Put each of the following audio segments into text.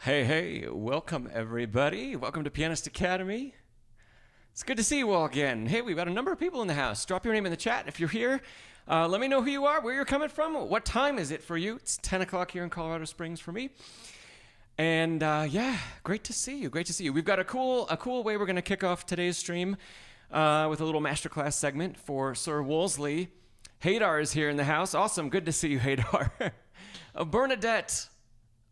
Hey, hey, welcome everybody. Welcome to Pianist Academy. It's good to see you all again. Hey, we've got a number of people in the house. Drop your name in the chat if you're here. Let me know who you are, where you're coming from, what time is it for you. It's 10 o'clock here in Colorado Springs for me. And yeah, great to see you. Great to see you. We've got a cool way we're going to kick off today's stream with a little masterclass segment for Ser Woolsley. Haydar is here in the house. Awesome. Good to see you, Haydar. Bernadette.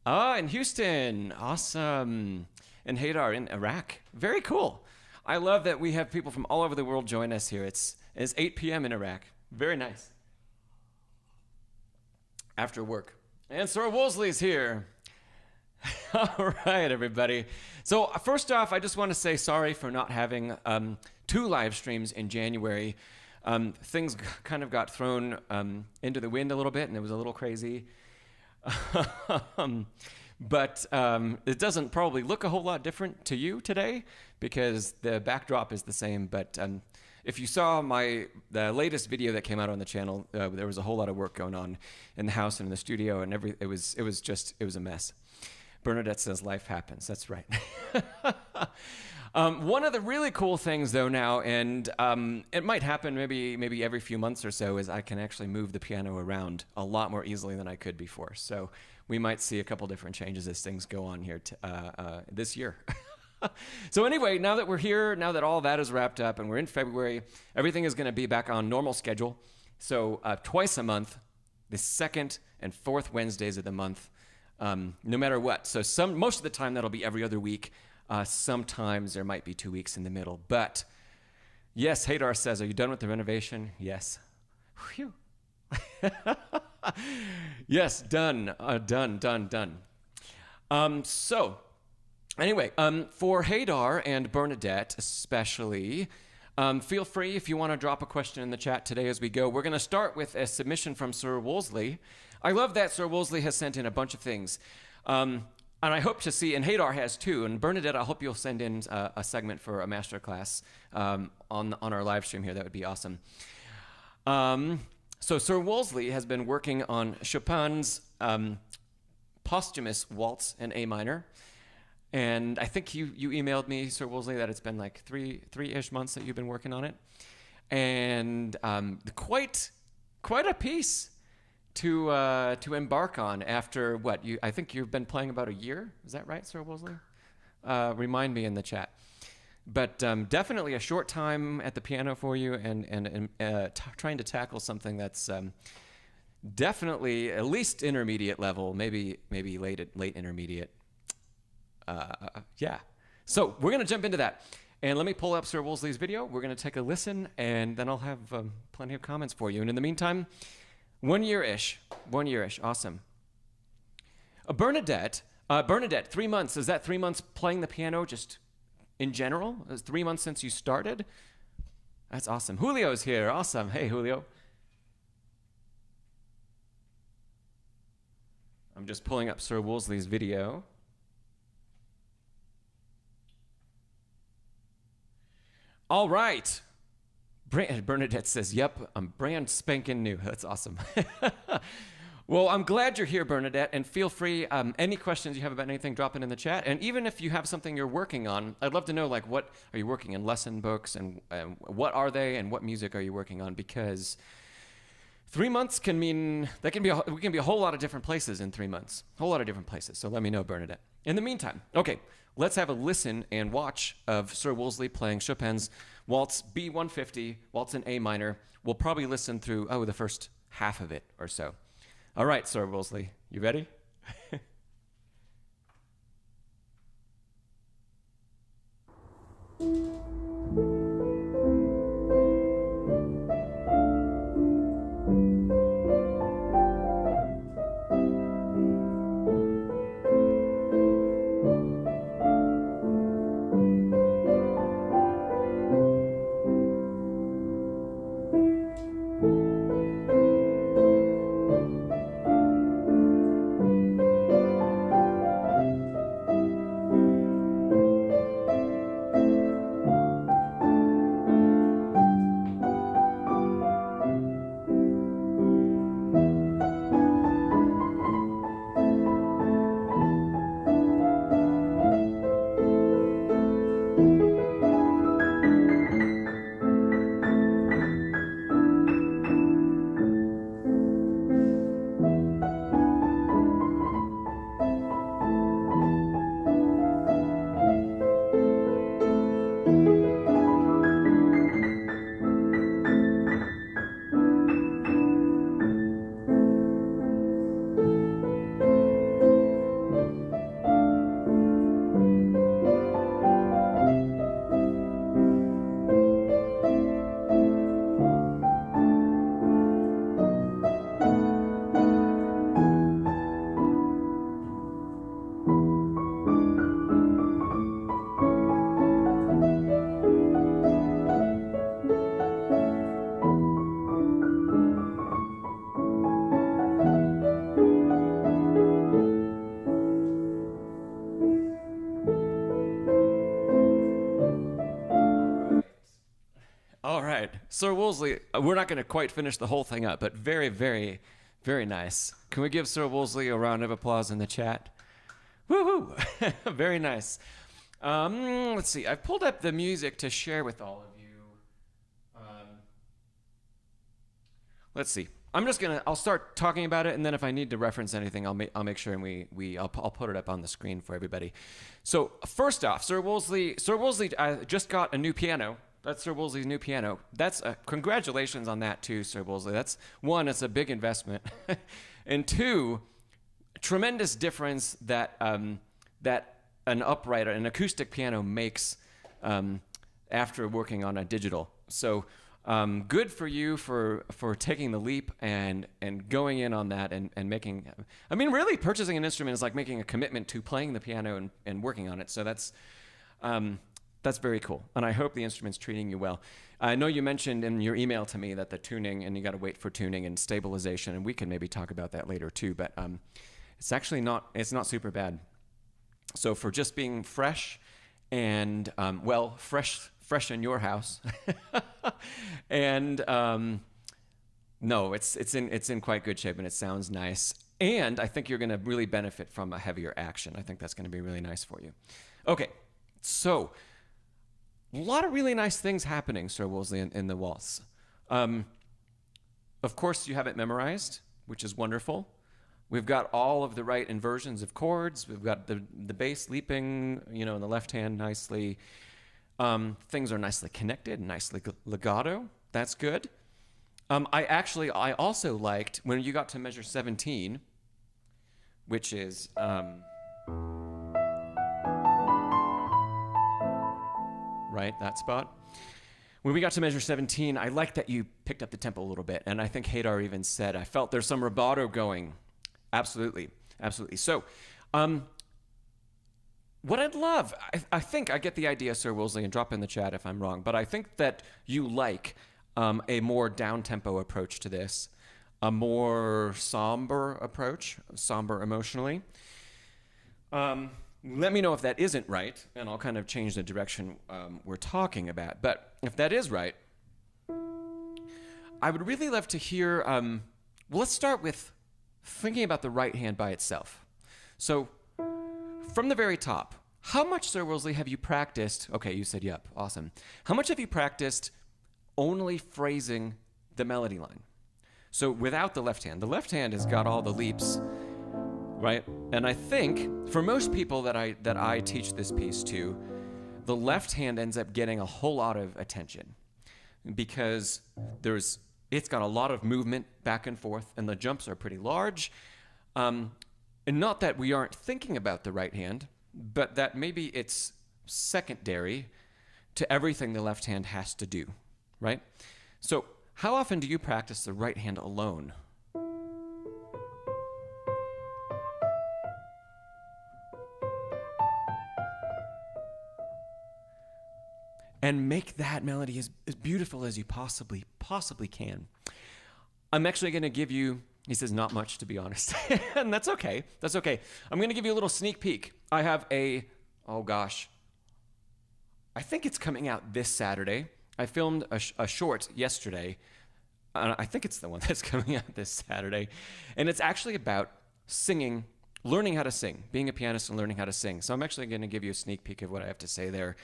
In Houston. Awesome. And Haydar in Iraq. Very cool. I love that we have people from all over the world join us here. It's 8 p.m. in Iraq. Very nice. After work. And Ser Woolsley's here. All right, everybody. So first off, I just want to say sorry for not having 2 live streams in January. Things kind of got thrown into the wind a little bit, and it was a little crazy. But it doesn't probably look a whole lot different to you today because the backdrop is the same. But if you saw the latest video that came out on the channel, there was a whole lot of work going on in the house and in the studio, and it was a mess. Bernadette says life happens. That's right. One of the really cool things though now, and it might happen maybe every few months or so, is I can actually move the piano around a lot more easily than I could before. So we might see a couple different changes as things go on here this year. So anyway, now that we're here, now that all that is wrapped up and we're in February, everything is going to be back on normal schedule. So twice a month, the second and fourth Wednesdays of the month, no matter what. So most of the time that'll be every other week. Sometimes there might be 2 weeks in the middle. But yes, Haydar says, are you done with the renovation? Yes. Whew. Yes, done. Done. So anyway, for Haydar and Bernadette especially, feel free if you want to drop a question in the chat today as we go. We're going to start with a submission from Ser Woolsley. I love that Ser Woolsley has sent in a bunch of things. And I hope to see, and Haydar has too, and Bernadette, I hope you'll send in a segment for a masterclass on our live stream here. That would be awesome. So Ser Woolsley has been working on Chopin's posthumous Waltz in A minor. And I think you emailed me, Ser Woolsley, that it's been like three-ish months that you've been working on it. And quite a piece to embark on after what? I think you've been playing about a year. Is that right, Ser Woolsley? Remind me in the chat. But definitely a short time at the piano for you, and trying to tackle something that's definitely at least intermediate level, maybe late intermediate. Yeah. So we're gonna jump into that, and let me pull up Ser Woolsley's video. We're gonna take a listen, and then I'll have plenty of comments for you. And in the meantime, 1 year-ish, awesome. Bernadette, 3 months. Is that 3 months playing the piano just in general? Is 3 months since you started? That's awesome. Julio's here, awesome. Hey, Julio. I'm just pulling up Ser Woolsley's video. All right. Bernadette says, yep, I'm brand spanking new. That's awesome. Well, I'm glad you're here, Bernadette, and feel free, any questions you have about anything, drop it in the chat. And even if you have something you're working on, I'd love to know, like, what are you working in, lesson books, and what are they, and what music are you working on? Because 3 months can mean, we can be a whole lot of different places in 3 months. A whole lot of different places, so let me know, Bernadette. In the meantime, okay, let's have a listen and watch of Ser Woolsley playing Chopin's Waltz B150, Waltz in A minor. We'll probably listen through, the first half of it or so. All right, Ser Woolsley, you ready? Sir Woolsley, we're not going to quite finish the whole thing up, but very, very, very nice. Can we give Ser Woolsley a round of applause in the chat? Woohoo! Very nice. Let's see. I've pulled up the music to share with all of you. Let's see. I'll start talking about it, and then if I need to reference anything, I'll make sure and I'll put it up on the screen for everybody. So first off, Ser Woolsley just got a new piano. That's Ser Woolsley's new piano. That's congratulations on that too, Ser Woolsley. That's one, it's a big investment, and two, tremendous difference that that an acoustic piano makes after working on a digital. So good for you for taking the leap and going in on that and making. I mean, really, purchasing an instrument is like making a commitment to playing the piano and working on it. So that's very cool, and I hope the instrument's treating you well. I know you mentioned in your email to me that the tuning, and you got to wait for tuning and stabilization, and we can maybe talk about that later too. But it's actually not super bad. So for just being fresh and fresh in your house, and no, it's in quite good shape, and it sounds nice. And I think you're going to really benefit from a heavier action. I think that's going to be really nice for you. Okay, so a lot of really nice things happening, Ser Woolsley, in the waltz. Of course, you have it memorized, which is wonderful. We've got all of the right inversions of chords. We've got the bass leaping, in the left hand nicely. Things are nicely connected, nicely legato. That's good. I also liked when you got to measure 17, which is right, that spot. When we got to measure 17, I liked that you picked up the tempo a little bit, and I think Hadar even said, I felt there's some rubato going. Absolutely, absolutely. So, what I'd love, I think I get the idea, Ser Woolsley, and drop in the chat if I'm wrong, but I think that you like a more down-tempo approach to this, a more somber approach, somber emotionally. Let me know if that isn't right, and I'll kind of change the direction we're talking about. But if that is right, I would really love to hear, well, let's start with thinking about the right hand by itself. So, from the very top, how much, Ser Woolsley, have you practiced? Okay, you said yep, awesome. How much have you practiced only phrasing the melody line? So without the left hand. The left hand has got all the leaps, right? And I think for most people that I teach this piece to, the left hand ends up getting a whole lot of attention because it's got a lot of movement back and forth, and the jumps are pretty large. And not that we aren't thinking about the right hand, but that maybe it's secondary to everything the left hand has to do, right? So how often do you practice the right hand alone? And make that melody as beautiful as you possibly can. I'm actually going to give you, he says, not much, to be honest. And that's okay. That's okay. I'm going to give you a little sneak peek. I have I think it's coming out this Saturday. I filmed a short yesterday. I think it's the one that's coming out this Saturday. And it's actually about singing, learning how to sing, being a pianist and learning how to sing. So I'm actually going to give you a sneak peek of what I have to say there.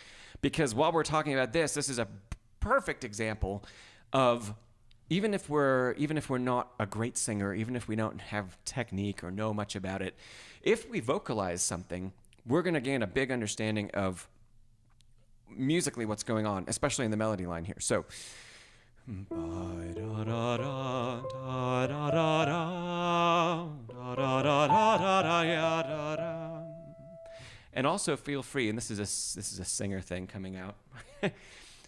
Because while we're talking about this is a perfect example of even if we're not a great singer, even if we don't have technique or know much about it, if we vocalize something, we're going to gain a big understanding of musically what's going on, especially in the melody line here. So, and also feel free, and this is a singer thing coming out.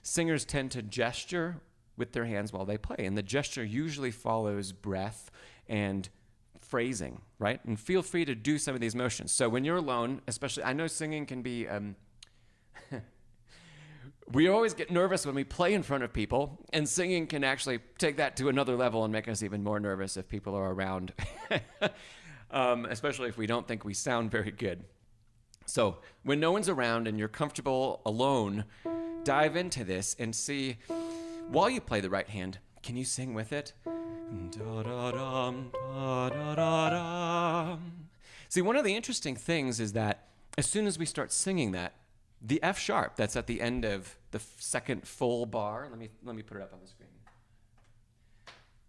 Singers tend to gesture with their hands while they play, and the gesture usually follows breath and phrasing, right? And feel free to do some of these motions. So when you're alone, especially, I know singing can be, we always get nervous when we play in front of people, and singing can actually take that to another level and make us even more nervous if people are around, especially if we don't think we sound very good. So when no one's around and you're comfortable alone, dive into this and see while you play the right hand, can you sing with it? Da-da-dum, da-da-da-dum. See, one of the interesting things is that as soon as we start singing that, the F sharp that's at the end of the second full bar, let me put it up on the screen.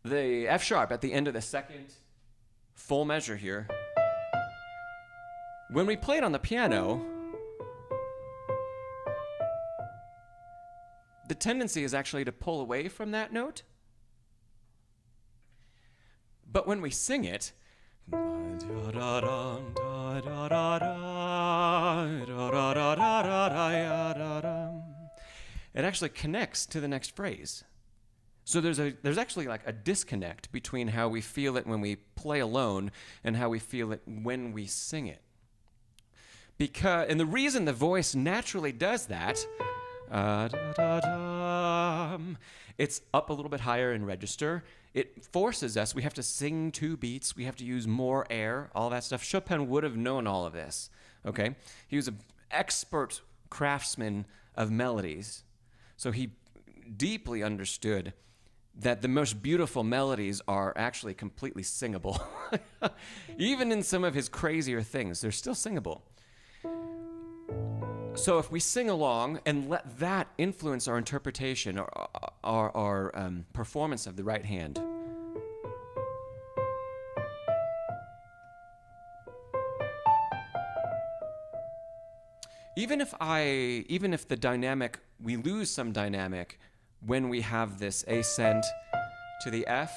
The F sharp at the end of the second full measure here, when we play it on the piano, the tendency is actually to pull away from that note. But when we sing it, it actually connects to the next phrase. So there's actually like a disconnect between how we feel it when we play alone and how we feel it when we sing it. And the reason the voice naturally does that, it's up a little bit higher in register. It forces us, we have to sing 2 beats, we have to use more air, all that stuff. Chopin would have known all of this, okay? He was an expert craftsman of melodies. So he deeply understood that the most beautiful melodies are actually completely singable. Even in some of his crazier things, they're still singable. So if we sing along and let that influence our interpretation or our performance of the right hand. Even if the dynamic, we lose some dynamic when we have this ascent to the F,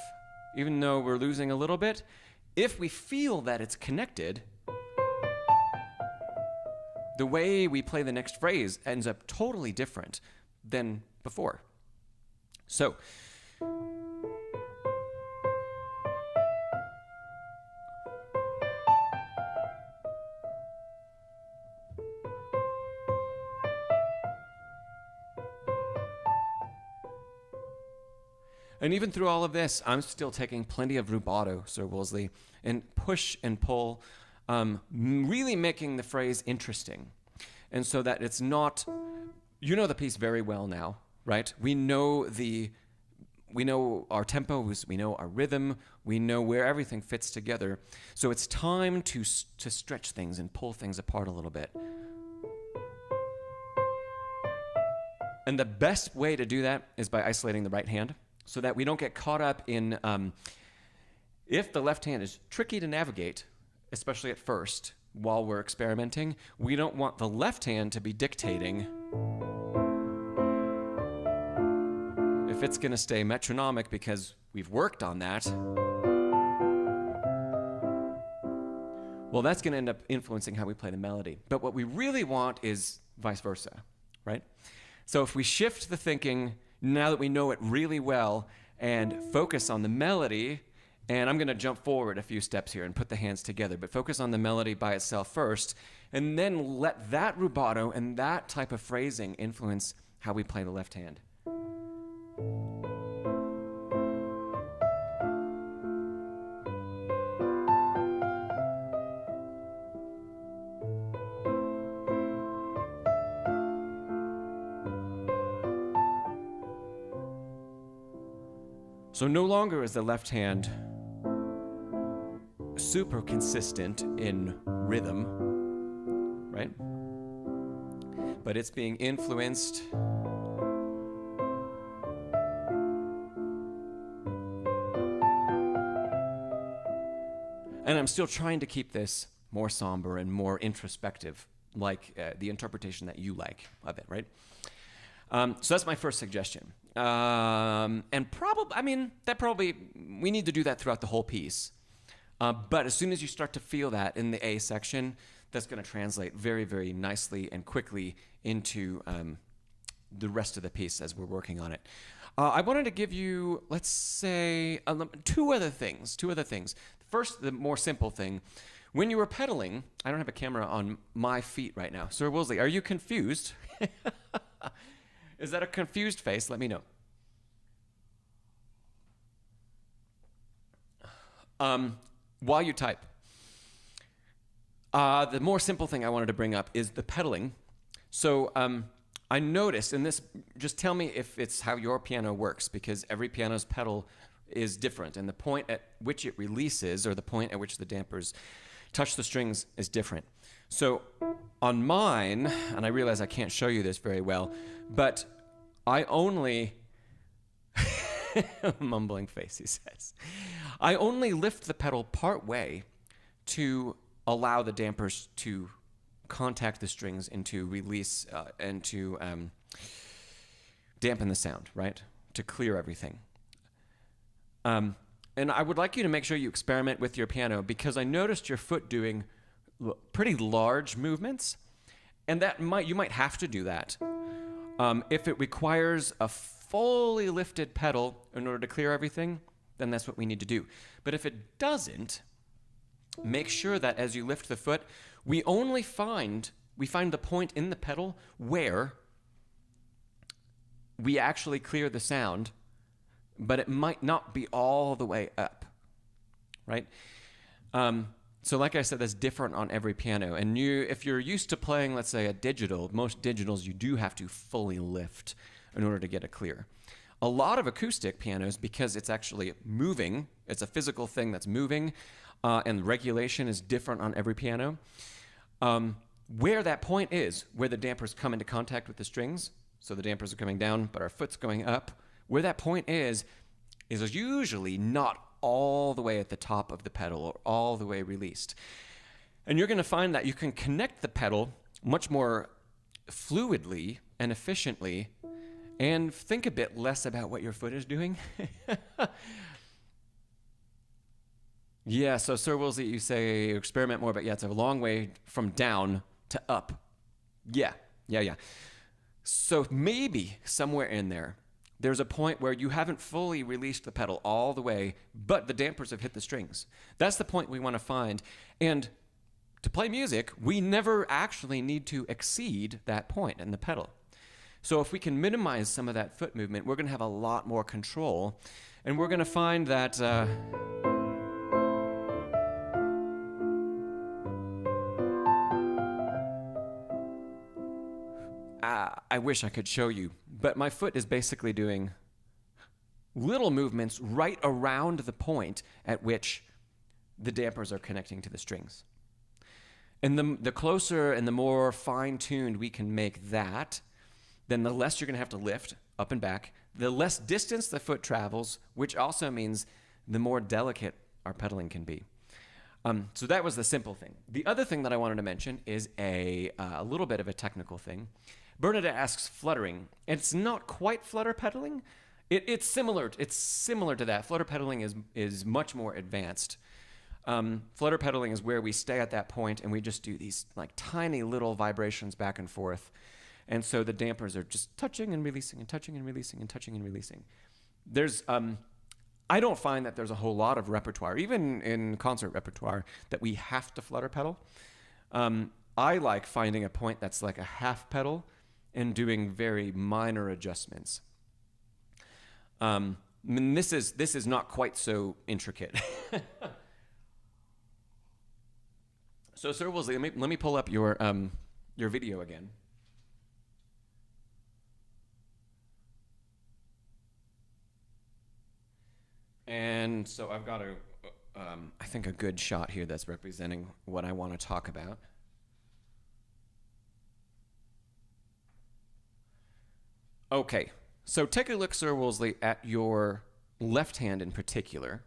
even though we're losing a little bit, if we feel that it's connected, the way we play the next phrase ends up totally different than before. So, and even through all of this, I'm still taking plenty of rubato, Ser Woolsley, and push and pull, really making the phrase interesting. And so that it's not, you know the piece very well now, right? We know our tempos, we know our rhythm, we know where everything fits together. So it's time to stretch things and pull things apart a little bit. And the best way to do that is by isolating the right hand, so that we don't get caught up in, if the left hand is tricky to navigate, especially at first, while we're experimenting, we don't want the left hand to be dictating if it's going to stay metronomic because we've worked on that. Well, that's going to end up influencing how we play the melody. But what we really want is vice versa, right? So if we shift the thinking, now that we know it really well, and focus on the melody, and I'm going to jump forward a few steps here and put the hands together, but focus on the melody by itself first, and then let that rubato and that type of phrasing influence how we play the left hand. So no longer is the left hand super consistent in rhythm, right? But it's being influenced and I'm still trying to keep this more somber and more introspective, like the interpretation that you like of it, right? So that's my first suggestion. And probably, we need to do that throughout the whole piece. But as soon as you start to feel that in the A section, that's going to translate very, very nicely and quickly into the rest of the piece as we're working on it. I wanted to give you, let's say, two other things. First, the more simple thing. When you were pedaling, I don't have a camera on my feet right now. Ser Woolsley, are you confused? Is that a confused face? Let me know. While you type, the more simple thing I wanted to bring up is the pedaling. So I noticed, and this, just tell me if it's how your piano works, because every piano's pedal is different, and the point at which it releases, or the point at which the dampers touch the strings, is different. So on mine, and I realize I can't show you this very well, but I only, mumbling face, he says, I only lift the pedal part way to allow the dampers to contact the strings and to release and to dampen the sound, right? To clear everything. And I would like you to make sure you experiment with your piano, because I noticed your foot doing pretty large movements, and that you might have to do that. If it requires a fully lifted pedal in order to clear everything, then that's what we need to do. But if it doesn't, make sure that as you lift the foot, we find the point in the pedal where we actually clear the sound, but it might not be all the way up, right? So like I said, that's different on every piano. And if you're used to playing, let's say, a digital, most digitals, you do have to fully lift in order to get it clear. A lot of acoustic pianos, because it's actually moving, it's a physical thing that's moving, and regulation is different on every piano. Where that point is, where the dampers come into contact with the strings, so the dampers are coming down, but our foot's going up, where that point is usually not all the way at the top of the pedal or all the way released. And you're going to find that you can connect the pedal much more fluidly and efficiently and think a bit less about what your foot is doing. Yeah, so Ser Woolsley, you say experiment more, but yeah, it's a long way from down to up. Yeah. So maybe somewhere in there's a point where you haven't fully released the pedal all the way, but the dampers have hit the strings. That's the point we want to find. And to play music, we never actually need to exceed that point in the pedal. So if we can minimize some of that foot movement, we're going to have a lot more control. And we're going to find that... I wish I could show you, but my foot is basically doing little movements right around the point at which the dampers are connecting to the strings. And the closer and the more fine-tuned we can make that, then the less you're going to have to lift up and back, the less distance the foot travels, which also means the more delicate our pedaling can be. So that was the simple thing. The other thing that I wanted to mention is a little bit of a technical thing. Bernadette asks fluttering. It's not quite flutter pedaling. It's similar to that. Flutter pedaling is much more advanced. Flutter pedaling is where we stay at that point and we just do these like tiny little vibrations back and forth. And so the dampers are just touching and releasing and touching and releasing and touching and releasing. I don't find that there's a whole lot of repertoire, even in concert repertoire, that we have to flutter pedal. I like finding a point that's like a half pedal and doing very minor adjustments. This is not quite so intricate. So, Ser Woolsley, let me pull up your video again. And so I've got I think a good shot here that's representing what I want to talk about. Okay, so take a look, Ser Woolsley, at your left hand in particular.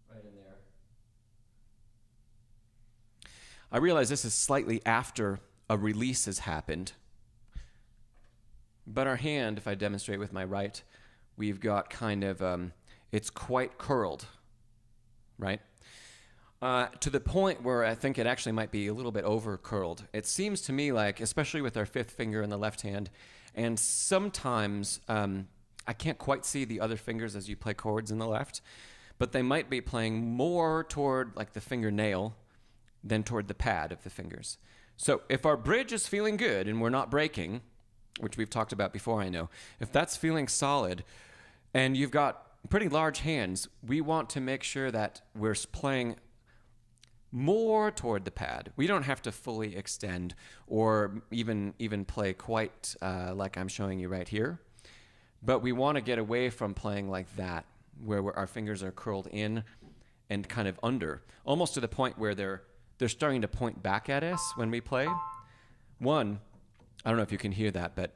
Right in there. I realize this is slightly after a release has happened, but our hand, if I demonstrate with my right, we've got kind of, it's quite curled, right? To the point where I think it actually might be a little bit over curled. It seems to me like, especially with our fifth finger in the left hand, and sometimes I can't quite see the other fingers as you play chords in the left, but they might be playing more toward like the fingernail than toward the pad of the fingers. So if our bridge is feeling good and we're not breaking, which we've talked about before, I know, if that's feeling solid and you've got pretty large hands, we want to make sure that we're playing more toward the pad. We don't have to fully extend or even play quite like I'm showing you right here. But we want to get away from playing like that, where our fingers are curled in and kind of under, almost to the point where they're starting to point back at us when we play. One, I don't know if you can hear that, but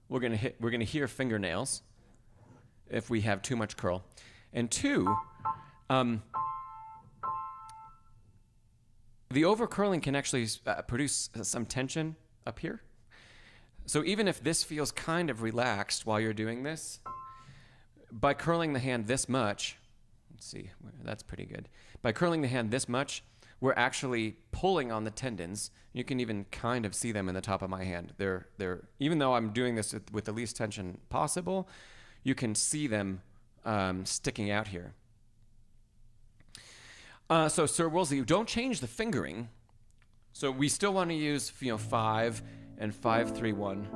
we're gonna hear fingernails if we have too much curl. And two, the over-curling can actually produce some tension up here. So even if this feels kind of relaxed while you're doing this, by curling the hand this much, let's see, that's pretty good. By curling the hand this much, we're actually pulling on the tendons. You can even kind of see them in the top of my hand. They're even though I'm doing this with the least tension possible, you can see them sticking out here. So Ser Woolsley, don't change the fingering. So we still want to use 5 and 5, 3, 1.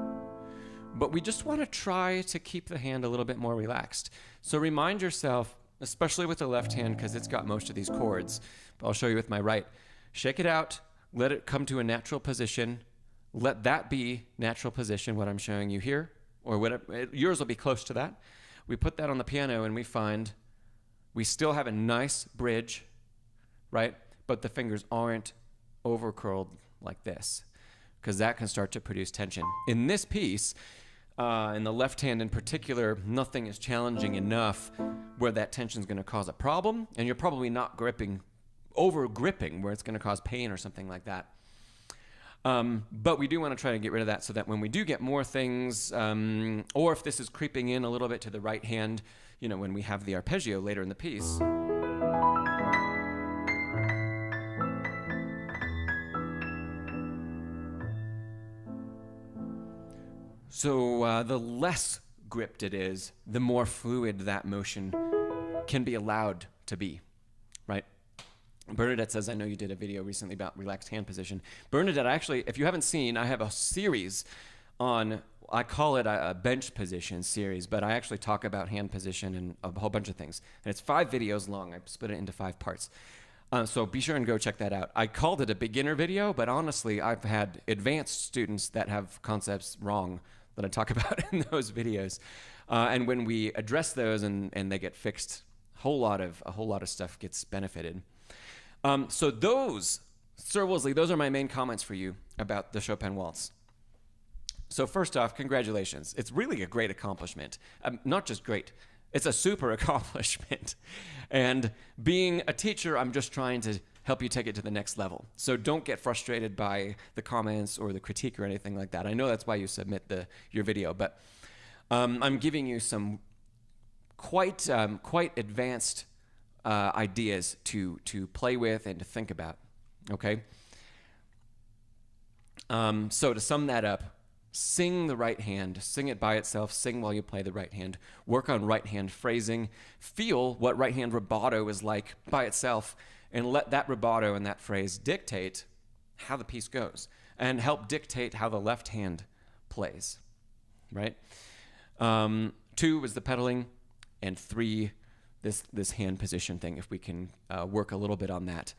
But we just want to try to keep the hand a little bit more relaxed. So remind yourself, especially with the left hand because it's got most of these chords, but I'll show you with my right. Shake it out, let it come to a natural position. Let that be natural position, what I'm showing you here, or whatever. Yours will be close to that. We put that on the piano and we find we still have a nice bridge, right? But the fingers aren't over curled like this, because that can start to produce tension. In this piece, in the left hand in particular, nothing is challenging enough where that tension is going to cause a problem, and you're probably not over gripping where it's going to cause pain or something like that. But we do want to try to get rid of that so that when we do get more things, or if this is creeping in a little bit to the right hand, when we have the arpeggio later in the piece. So the less gripped it is, the more fluid that motion can be allowed to be, right? Bernadette says, I know you did a video recently about relaxed hand position. Bernadette, actually, if you haven't seen, I have a series on, I call it a bench position series, but I actually talk about hand position and a whole bunch of things. And it's 5 videos long. I split it into 5 parts. So be sure and go check that out. I called it a beginner video, but honestly, I've had advanced students that have concepts wrong that I talk about in those videos. And when we address those and they get fixed, a whole lot of stuff gets benefited. So those, Ser Woolsley, those are my main comments for you about the Chopin Waltz. So first off, congratulations. It's really a great accomplishment. Not just great, it's a super accomplishment. And being a teacher, I'm just trying to help you take it to the next level. So don't get frustrated by the comments or the critique or anything like that. I know that's why you submit your video, but I'm giving you some quite advanced ideas to play with and to think about, okay? So to sum that up, sing the right hand, sing it by itself, sing while you play the right hand, work on right hand phrasing, feel what right hand rubato is like by itself, and let that rubato and that phrase dictate how the piece goes and help dictate how the left hand plays, right? 2 is the pedaling, and 3, this hand position thing, if we can work a little bit on that.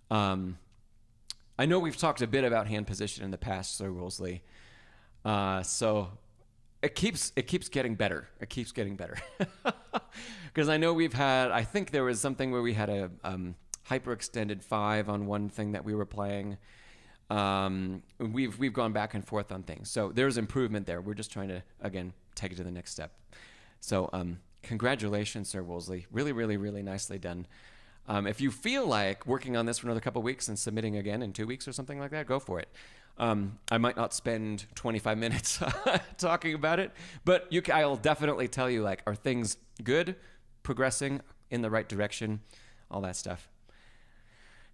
I know we've talked a bit about hand position in the past, Ser Woolsley. So it keeps getting better. It keeps getting better. Because I know I think there was something where we had a hyperextended 5 on one thing that we were playing. We've gone back and forth on things. So there's improvement there. We're just trying to, again, take it to the next step. So congratulations, Ser Woolsley. Really, really, really nicely done. If you feel like working on this for another couple of weeks and submitting again in 2 weeks or something like that, go for it. I might not spend 25 minutes talking about it, but I'll definitely tell you, are things good, progressing in the right direction, all that stuff.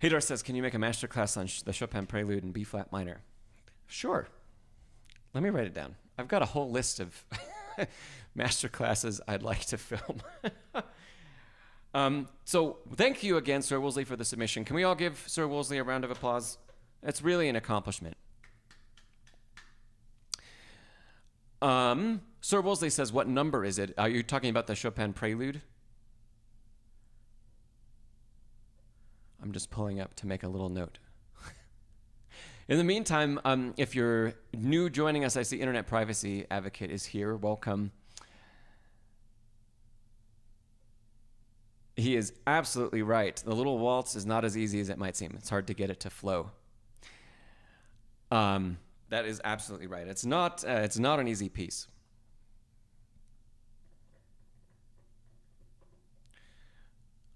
Hadar says, can you make a masterclass on the Chopin Prelude in B-flat minor? Sure. Let me write it down. I've got a whole list of masterclasses I'd like to film. So thank you again, Ser Woolsley, for the submission. Can we all give Ser Woolsley a round of applause? It's really an accomplishment. Ser Woolsley says, what number is it? Are you talking about the Chopin Prelude? just pulling up to make a little note. In the meantime, if you're new joining us, I see Internet Privacy Advocate is here. Welcome. He is absolutely right. The little waltz is not as easy as it might seem. It's hard to get it to flow. That is absolutely right. It's not an easy piece.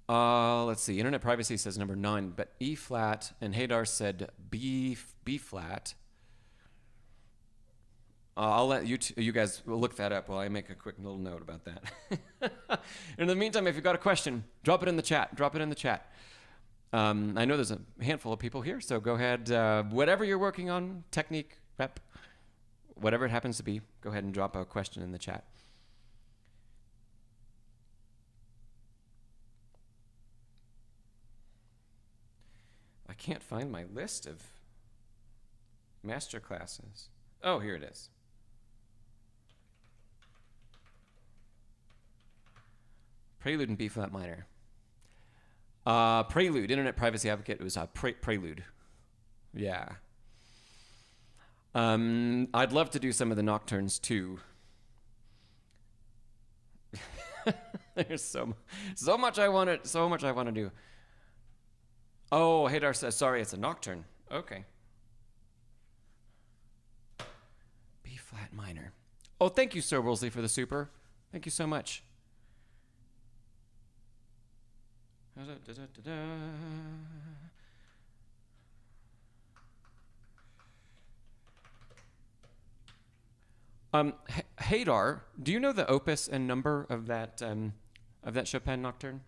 Let's see. Internet Privacy says number 9, but E flat, and Hadar said B flat. I'll let you guys look that up while I make a quick little note about that. In the meantime, if you've got a question, drop it in the chat. Drop it in the chat. I know there's a handful of people here, so go ahead. Whatever you're working on, technique, rep, whatever it happens to be, go ahead and drop a question in the chat. I can't find my list of masterclasses. Oh, here it is. Prelude in B flat minor. Prelude, Internet Privacy Advocate, it was Prelude. Yeah. I'd love to do some of the nocturnes too. There's so much I want to do. Oh, Hadar says, sorry, it's a nocturne. Okay. B flat minor. Oh, thank you, Ser Woolsley, for the super. Thank you so much. Hadar, do you know the opus and number of that Chopin nocturne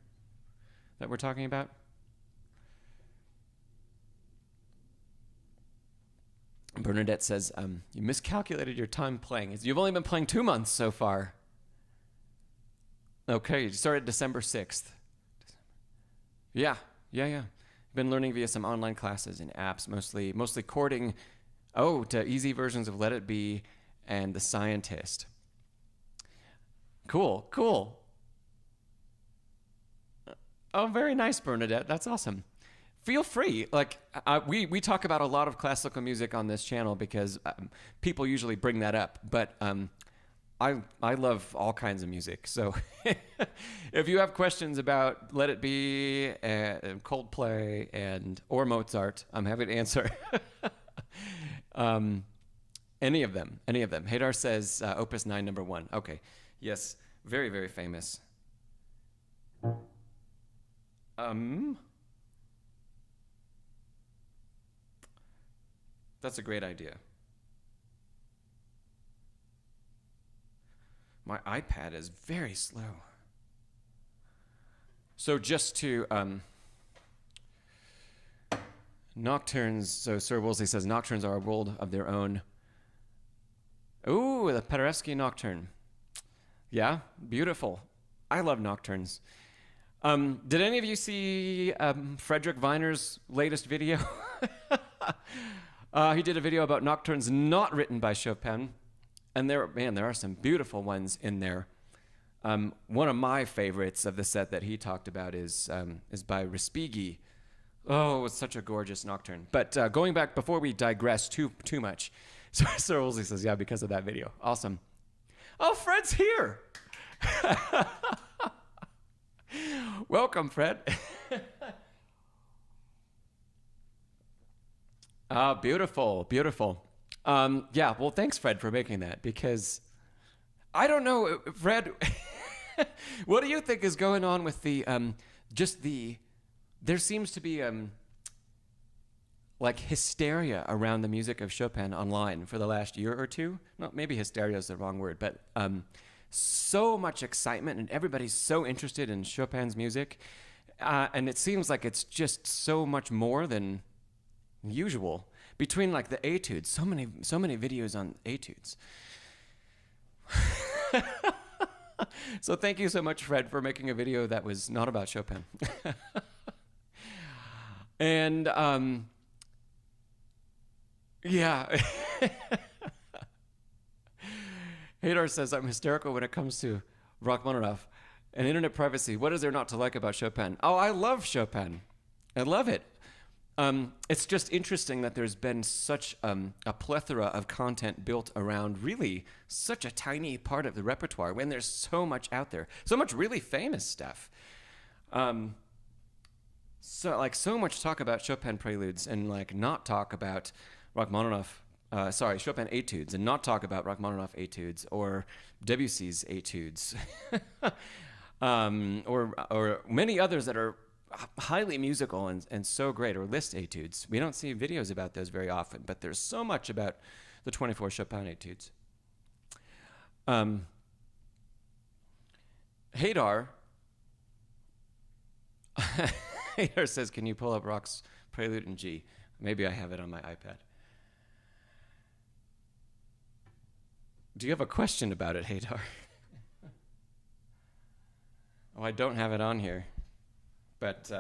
that we're talking about? Bernadette says, you miscalculated your time playing. You've only been playing 2 months so far. Okay, you started December 6th. Yeah. Been learning via some online classes and apps, mostly chording, to easy versions of Let It Be and The Scientist. Cool. Oh, very nice, Bernadette. That's awesome. Feel free. We talk about a lot of classical music on this channel because people usually bring that up. But I love all kinds of music. So if you have questions about Let It Be and Coldplay or Mozart, I'm happy to answer. Any of them. Hadar says Opus 9, number 1. Okay. Yes. Very, very famous. That's a great idea. My iPad is very slow. So just to nocturnes. So Ser Woolsley says nocturnes are a world of their own. Ooh, the Paderewski nocturne. Yeah, beautiful. I love nocturnes. Did any of you see Frederick Weiner's latest video? He did a video about nocturnes not written by Chopin, and there are some beautiful ones in there. One of my favorites of the set that he talked about is by Respighi. Oh, it's such a gorgeous nocturne. But going back, before we digress too much, Ser Woolsley says, yeah, because of that video. Awesome. Oh, Fred's here. Welcome, Fred. Beautiful. Yeah, well, thanks, Fred, for making that, because I don't know, Fred, what do you think is going on with there seems to be like hysteria around the music of Chopin online for the last year or two. No, maybe hysteria is the wrong word, but so much excitement, and everybody's so interested in Chopin's music, and it seems like it's just so much more than usual between like the etudes. So many videos on etudes. So thank you so much, Fred, for making a video that was not about Chopin. And yeah. Hadar says, I'm hysterical when it comes to Rachmaninoff and internet privacy. What is there not to like about Chopin? Oh, I love Chopin. I love it. It's just interesting that there's been such a plethora of content built around really such a tiny part of the repertoire when there's so much out there, so much really famous stuff. So much talk about Chopin preludes and like not talk about Rachmaninoff, Chopin etudes and not talk about Rachmaninoff etudes or Debussy's etudes, or many others that are highly musical and so great, or Liszt etudes. We don't see videos about those very often, but there's so much about the 24 Chopin etudes. Hadar Hadar says, can you pull up Rock's Prelude in G? Maybe I have it on my iPad. Do you have a question about it, Hadar? Oh, I don't have it on here. But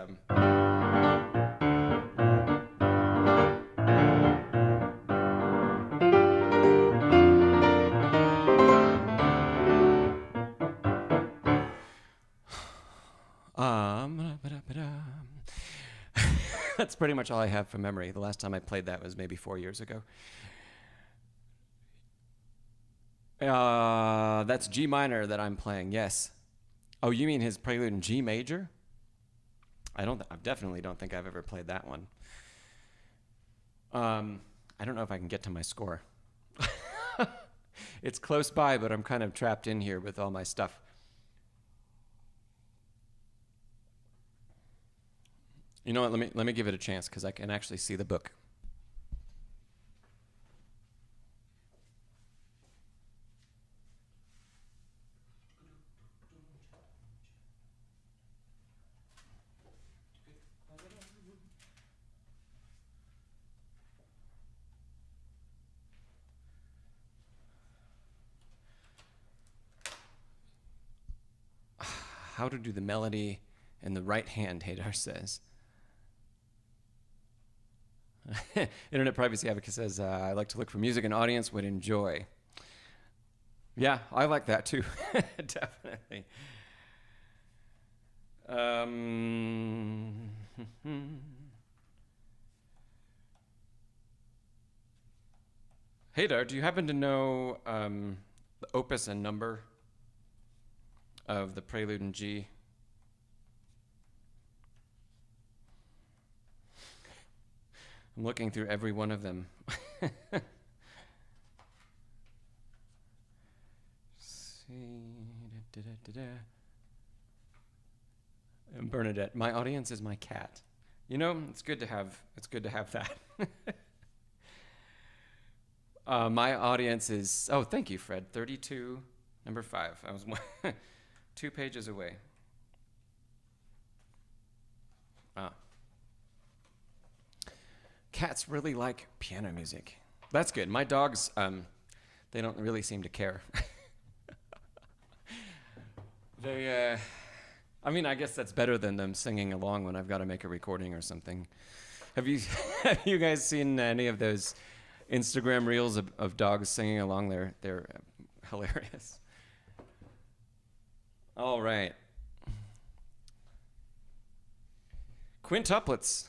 that's pretty much all I have from memory. The last time I played that was maybe 4 years ago. That's G minor that I'm playing, yes. Oh, you mean his Prelude in G major? I definitely don't think I've ever played that one. I don't know if I can get to my score. It's close by, but I'm kind of trapped in here with all my stuff. You know what? Let me give it a chance because I can actually see the book. How to do the melody in the right hand, Hadar says. Internet Privacy Advocate says, I like to look for music an audience would enjoy. Yeah, I like that too. Definitely. Hadar, do you happen to know the opus and number of the Prelude in G? I'm looking through every one of them. And Bernadette, my audience is my cat. You know, it's good to have that. My audience is, oh, thank you, Fred. 32, number 5. I was 2 pages away. Cats really like piano music. That's good. My dogs, they don't really seem to care. I mean, I guess that's better than them singing along when I've got to make a recording or something. Have you guys seen any of those Instagram reels of dogs singing along? They're hilarious. All right. Quintuplets.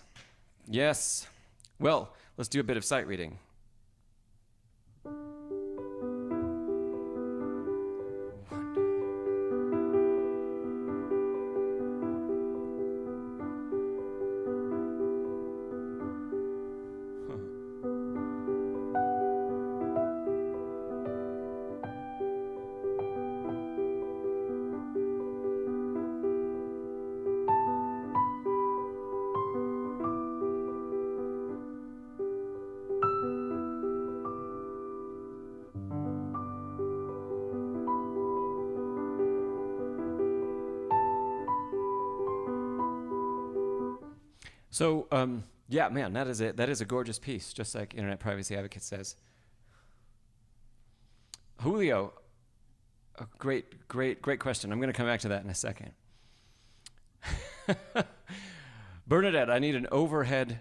Yes. Well, let's do a bit of sight reading. So, yeah, man, that is a gorgeous piece, just like Internet Privacy Advocate says. Julio, great question. I'm going to come back to that in a second. Bernadette, I need an overhead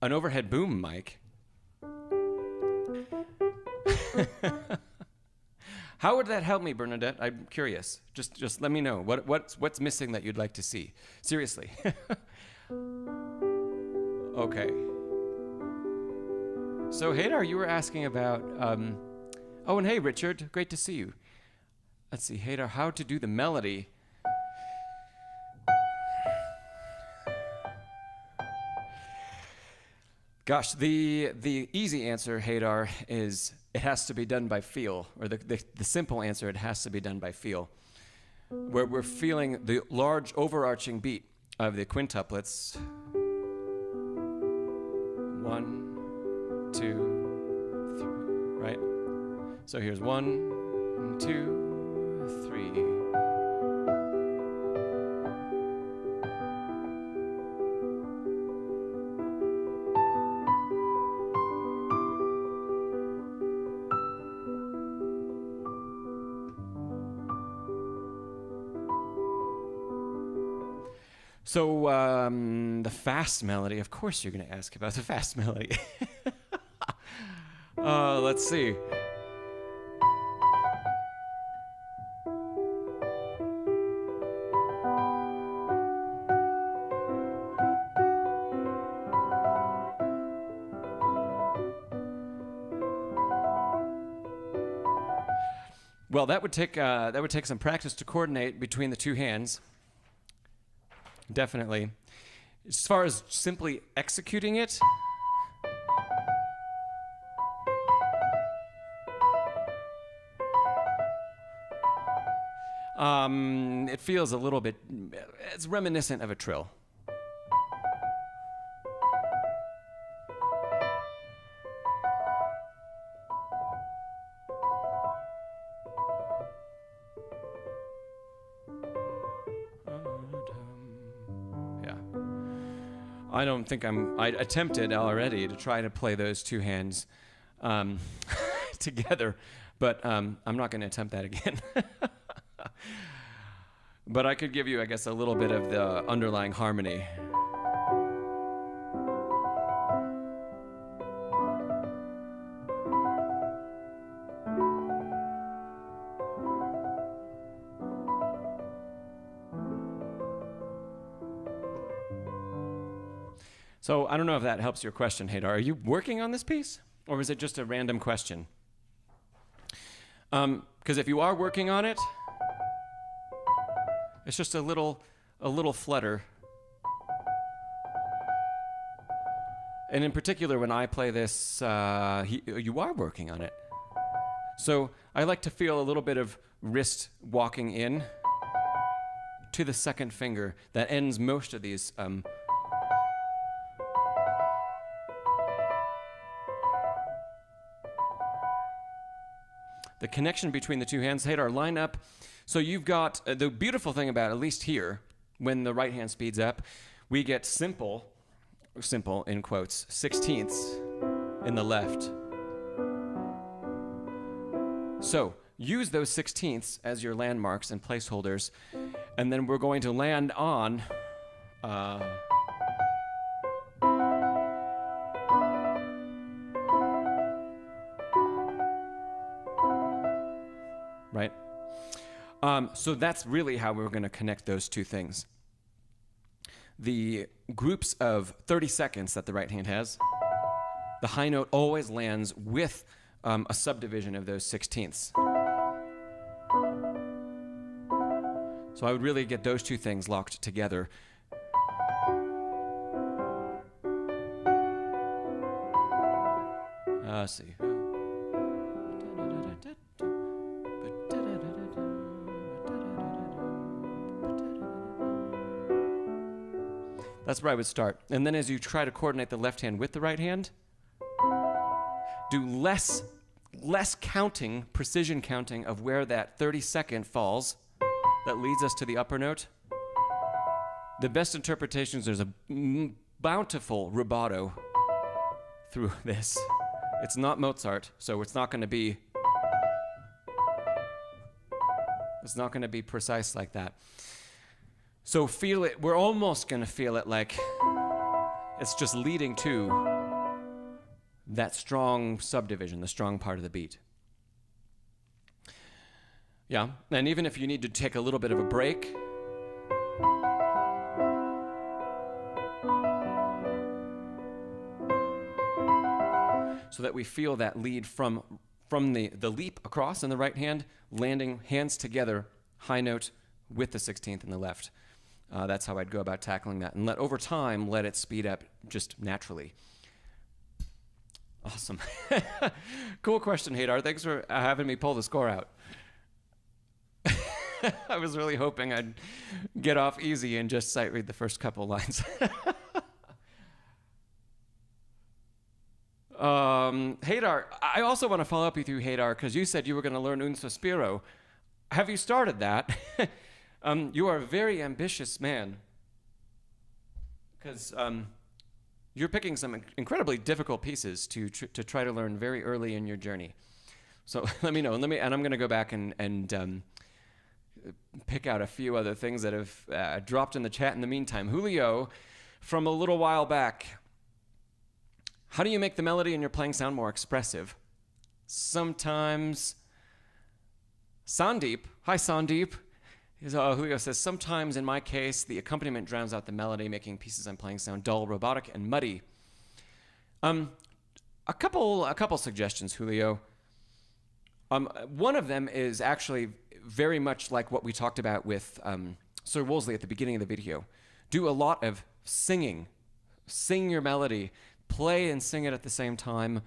boom mic. How would that help me, Bernadette? I'm curious. Just let me know. What's missing that you'd like to see? Seriously. Okay. So, Hadar, you were asking about, oh, and hey, Richard, great to see you. Let's see, Hadar, how to do the melody. Gosh, the easy answer, Hadar, is it has to be done by feel, or the simple answer, it has to be done by feel. Where we're feeling the large overarching beat of the quintuplets. 1, 2, 3, right? So here's 1, 2, 3. So the fast melody, of course you're going to ask about the fast melody. Let's see. Well, that would take some practice to coordinate between the two hands. Definitely. As far as simply executing it, it feels a little bit, it's reminiscent of a trill. I don't think I attempted already to try to play those two hands together, but I'm not going to attempt that again. But I could give you, I guess, a little bit of the underlying harmony. So I don't know if that helps your question, Hadar. Are you working on this piece, or is it just a random question? Because if you are working on it, it's just a little flutter. And in particular, when I play this, you are working on it. So I like to feel a little bit of wrist walking in to the second finger that ends most of these. The connection between the two hands, Hadar, line up. So you've got the beautiful thing about, at least here, when the right hand speeds up, we get simple in quotes, 16ths in the left. So use those 16ths as your landmarks and placeholders, and then we're going to land on right? So that's really how we're going to connect those two things. The groups of 30 seconds that the right hand has, the high note always lands with a subdivision of those 16ths. So I would really get those two things locked together. Let's see. That's where I would start. And then as you try to coordinate the left hand with the right hand, do less counting, precision counting of where that 32nd falls that leads us to the upper note. The best interpretations, there's a bountiful rubato through this. It's not Mozart, so it's not going to be precise like that. So feel it, we're almost going to feel it like it's just leading to that strong subdivision, the strong part of the beat. Yeah, and even if you need to take a little bit of a break, so that we feel that lead from the leap across in the right hand, landing hands together, high note with the 16th in the left. That's how I'd go about tackling that. And over time, let it speed up just naturally. Awesome. Cool question, Hadar. Thanks for having me pull the score out. I was really hoping I'd get off easy and just sight read the first couple lines. Hadar, I also want to follow up with you, Hadar, because you said you were going to learn Un Sospiro. Have you started that? You are a very ambitious man, because you're picking some incredibly difficult pieces to try to learn very early in your journey. So let me know, and I'm going to go back and pick out a few other things that have dropped in the chat in the meantime. Julio, from a little while back, how do you make the melody in your playing sound more expressive? Sometimes. Sandeep, hi Sandeep. Julio says, sometimes in my case, the accompaniment drowns out the melody, making pieces I'm playing sound dull, robotic, and muddy. A couple suggestions, Julio. One of them is actually very much like what we talked about with Ser Woolsley at the beginning of the video. Do a lot of singing. Sing your melody. Play and sing it at the same time.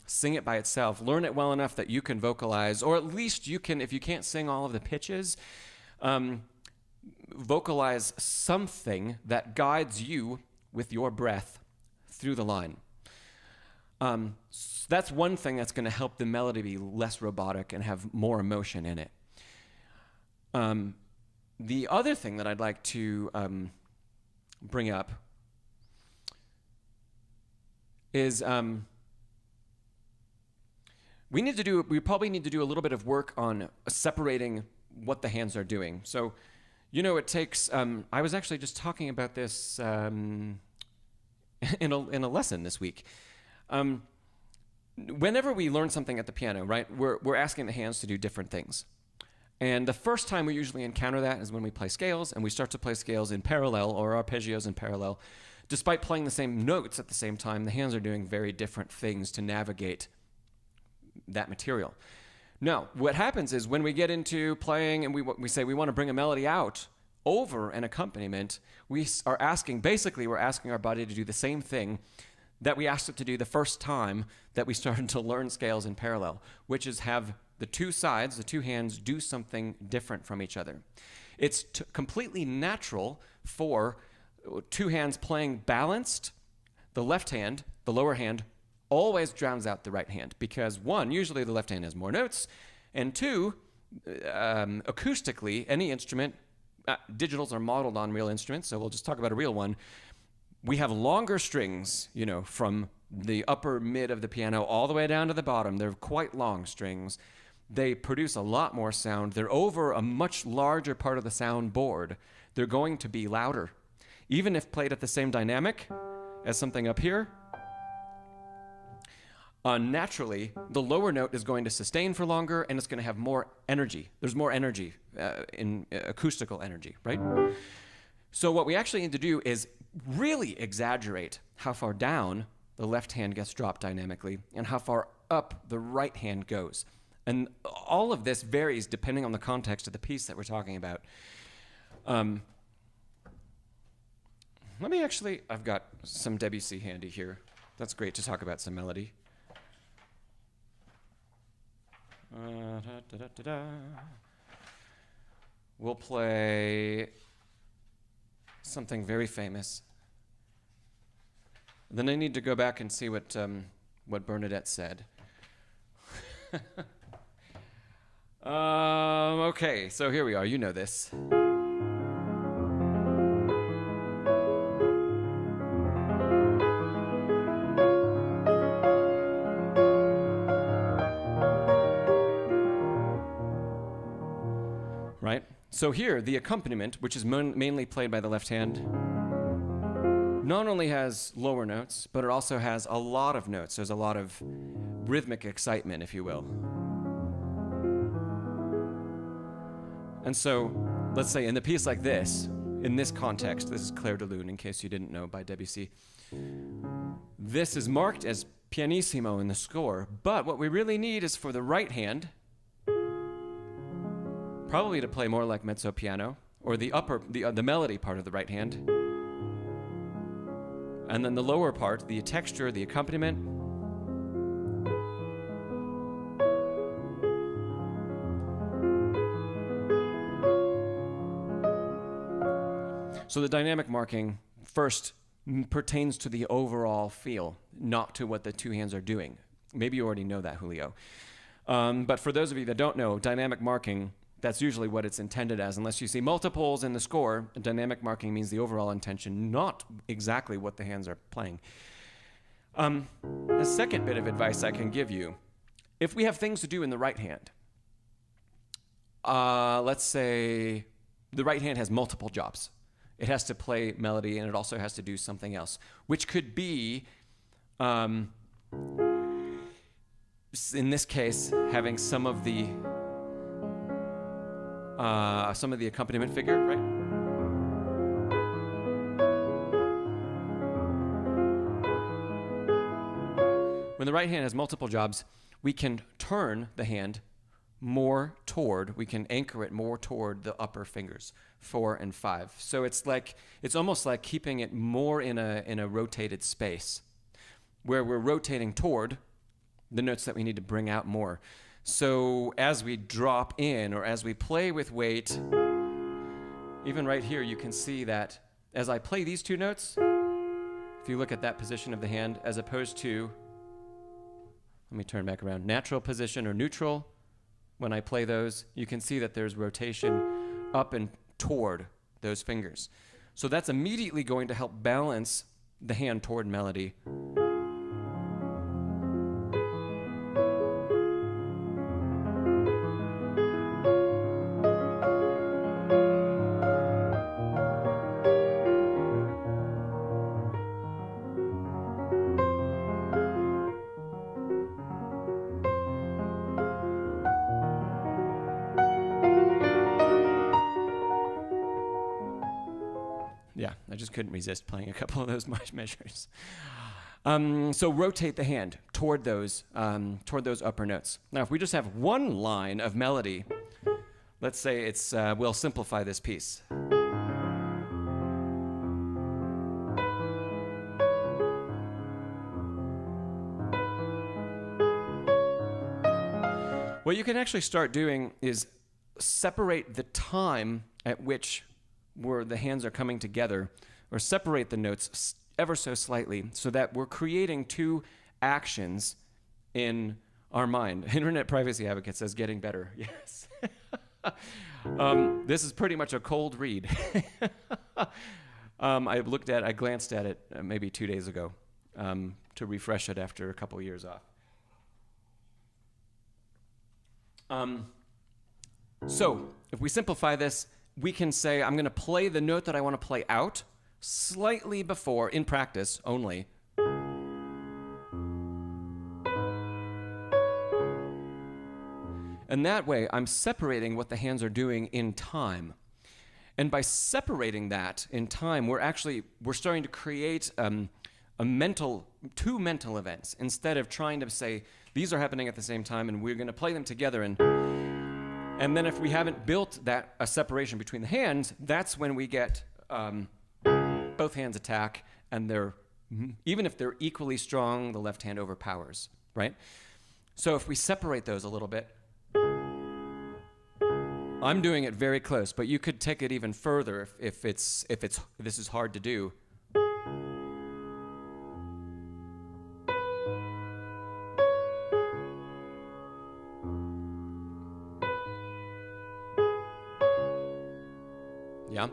Sing it by itself. Learn it well enough that you can vocalize, or at least you can, if you can't sing all of the pitches, vocalize something that guides you with your breath through the line. That's one thing that's going to help the melody be less robotic and have more emotion in it. The other thing that I'd like to bring up is we probably need to do a little bit of work on separating what the hands are doing. So, it takes, I was actually just talking about this in a lesson this week. Whenever we learn something at the piano, right, we're asking the hands to do different things. And the first time we usually encounter that is when we play scales, and we start to play scales in parallel, or arpeggios in parallel. Despite playing the same notes at the same time, the hands are doing very different things to navigate that material. Now, what happens is when we get into playing and we say we want to bring a melody out over an accompaniment, we're asking our body to do the same thing that we asked it to do the first time that we started to learn scales in parallel, which is have the two sides, the two hands, do something different from each other. It's completely natural for two hands playing balanced. The left hand, the lower hand, always drowns out the right hand because, one, usually the left hand has more notes, and two, acoustically, any instrument, digitals are modeled on real instruments, so we'll just talk about a real one. We have longer strings, from the upper mid of the piano all the way down to the bottom. They're quite long strings. They produce a lot more sound. They're over a much larger part of the sound board. They're going to be louder. Even if played at the same dynamic as something up here, naturally, the lower note is going to sustain for longer, and it's going to have more energy. There's more energy in acoustical energy, right? So what we actually need to do is really exaggerate how far down the left hand gets dropped dynamically and how far up the right hand goes. And all of this varies depending on the context of the piece that we're talking about. I've got some Debussy handy here. That's great to talk about some melody. We'll play something very famous. Then I need to go back and see what Bernadette said. Okay, so here we are. You know this. Right? So here, the accompaniment, which is mainly played by the left hand, not only has lower notes, but it also has a lot of notes. There's a lot of rhythmic excitement, if you will. And so, let's say in a piece like this, in this context, this is Clair de Lune, in case you didn't know, by Debussy. This is marked as pianissimo in the score. But what we really need is for the right hand probably to play more like mezzo piano, or the melody part of the right hand. And then the lower part, the texture, the accompaniment. So the dynamic marking first pertains to the overall feel, not to what the two hands are doing. Maybe you already know that, Julio. But for those of you that don't know, dynamic marking, that's usually what it's intended as. Unless you see multiples in the score, dynamic marking means the overall intention, not exactly what the hands are playing. The second bit of advice I can give you, if we have things to do in the right hand, let's say the right hand has multiple jobs. It has to play melody, and it also has to do something else, which could be, in this case, having some of the accompaniment figure, right? When the right hand has multiple jobs, we can turn the hand more toward, we can anchor it more toward the upper fingers, 4 and 5. So it's almost like keeping it more in a rotated space, where we're rotating toward the notes that we need to bring out more. So as we drop in, or as we play with weight, even right here, you can see that as I play these two notes, if you look at that position of the hand, as opposed to, let me turn back around, natural position or neutral, when I play those, you can see that there's rotation up and toward those fingers. So that's immediately going to help balance the hand toward melody. Yeah, I just couldn't resist playing a couple of those measures. So rotate the hand toward those upper notes. Now, if we just have one line of melody, let's say it's, we'll simplify this piece. What you can actually start doing is separate the time at which where the hands are coming together, or separate the notes ever so slightly, so that we're creating two actions in our mind. Internet Privacy Advocate says getting better. Yes. This is pretty much a cold read. I glanced at it maybe 2 days ago to refresh it after a couple years off. So if we simplify this, we can say, I'm going to play the note that I want to play out slightly before, in practice only. And that way, I'm separating what the hands are doing in time. And by separating that in time, we're starting to create two mental events, instead of trying to say, these are happening at the same time, and we're going to play them together. And then if we haven't built a separation between the hands, that's when we get both hands attack, and even if they're equally strong, the left hand overpowers, right? So if we separate those a little bit, I'm doing it very close, but you could take it even further if this is hard to do. Yeah.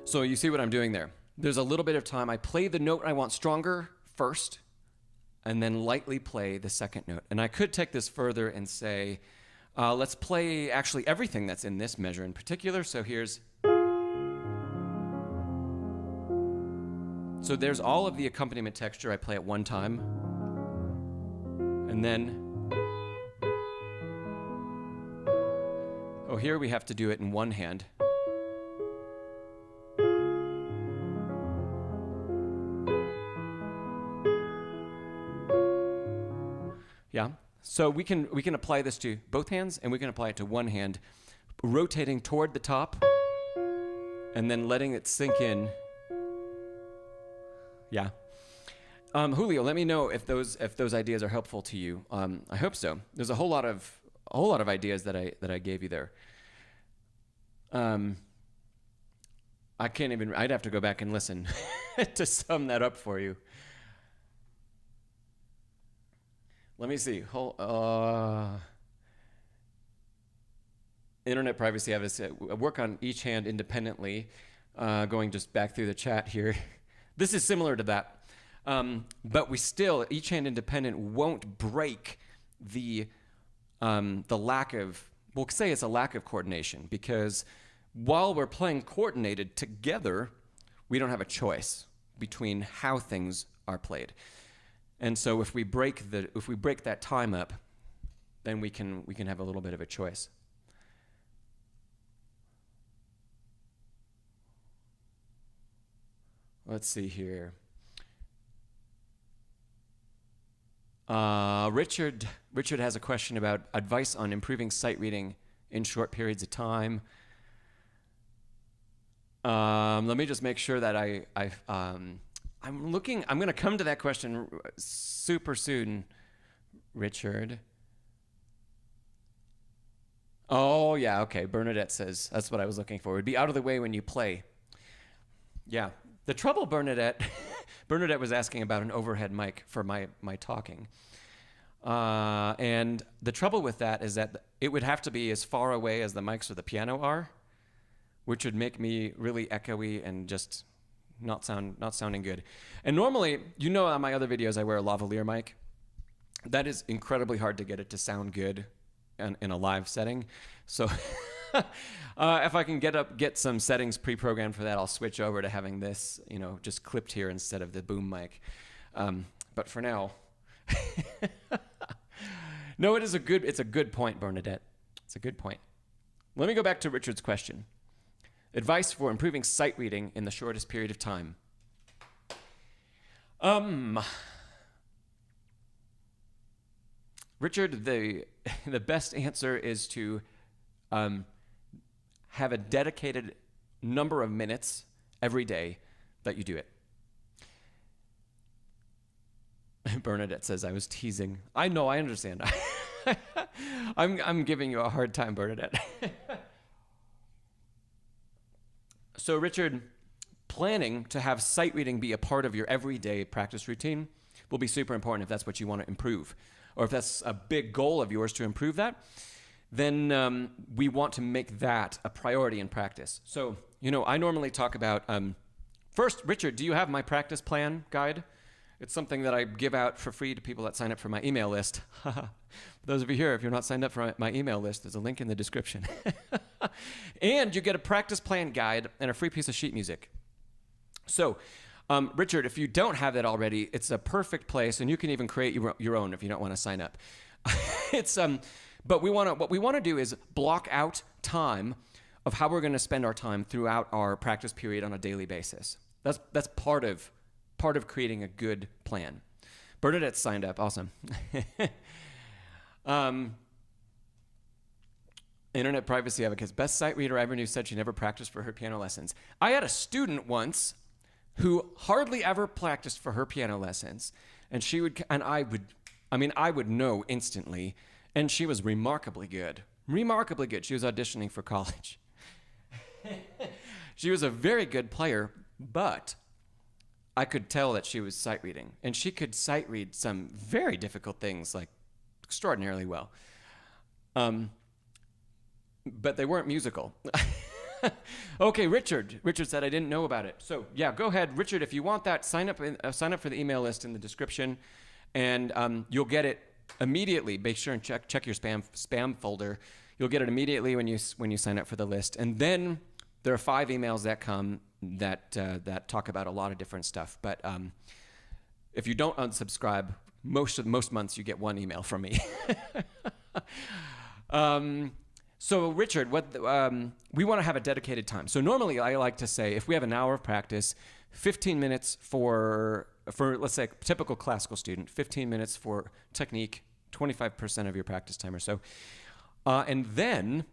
So you see what I'm doing there. There's a little bit of time. I play the note I want stronger first, and then lightly play the second note. And I could take this further and say, let's play actually everything that's in this measure in particular. So there's all of the accompaniment texture I play at one time. And then, here we have to do it in one hand. Yeah. So we can apply this to both hands, and we can apply it to one hand, rotating toward the top and then letting it sink in. Yeah. Julio, let me know if those ideas are helpful to you. I hope so. There's a whole lot of ideas that I gave you there. I can't even. I'd have to go back and listen to sum that up for you. Let me see. Internet privacy. I work on each hand independently. Going just back through the chat here. This is similar to that. But we still, each hand independent won't break the lack of, we'll say it's a lack of coordination, because while we're playing coordinated together, we don't have a choice between how things are played. And so if we break that time up, then we can have a little bit of a choice. Let's see here. Richard has a question about advice on improving sight reading in short periods of time. Let me just make sure that I'm going to come to that question super soon, Richard. Oh, yeah, okay. Bernadette says, that's what I was looking for. It'd be out of the way when you play. Yeah. The trouble, Bernadette was asking about an overhead mic for my talking. And the trouble with that is that it would have to be as far away as the mics or the piano are, which would make me really echoey and just not sounding good. And normally, on my other videos, I wear a lavalier mic. That is incredibly hard to get it to sound good in a live setting. So if I can get some settings pre-programmed for that, I'll switch over to having this, just clipped here instead of the boom mic. But for now, no, it's a good point, Bernadette. It's a good point. Let me go back to Richard's question. Advice for improving sight reading in the shortest period of time. Richard, the best answer is to have a dedicated number of minutes every day that you do it. Bernadette says, I was teasing. I know, I understand. I'm giving you a hard time, Bernadette. So, Richard, planning to have sight reading be a part of your everyday practice routine will be super important if that's what you want to improve. Or if that's a big goal of yours to improve that, then we want to make that a priority in practice. So, I normally talk about, first, Richard, do you have my practice plan guide? It's something that I give out for free to people that sign up for my email list. For those of you here, if you're not signed up for my email list, there's a link in the description. And you get a practice plan guide and a free piece of sheet music. So, Richard, if you don't have that already, it's a perfect place, and you can even create your own if you don't want to sign up. But what we want to do is block out time of how we're going to spend our time throughout our practice period on a daily basis. That's part of creating a good plan. Bernadette signed up. Awesome. Internet privacy advocates. Best sight reader I ever knew said she never practiced for her piano lessons. I had a student once who hardly ever practiced for her piano lessons, and I would know instantly, and she was remarkably good. Remarkably good. She was auditioning for college. She was a very good player, but I could tell that she was sight reading, and she could sight read some very difficult things, like extraordinarily well. But they weren't musical. Okay, Richard. Richard said I didn't know about it. So yeah, go ahead, Richard. If you want that, sign up for the email list in the description, and you'll get it immediately. Make sure and check your spam folder. You'll get it immediately when you sign up for the list, and then there are 5 emails that come that talk about a lot of different stuff. But if you don't unsubscribe, most months you get 1 email from me. So Richard, we want to have a dedicated time. So normally I like to say if we have an hour of practice, 15 minutes for let's say a typical classical student, 15 minutes for technique, 25% of your practice time or so. And then,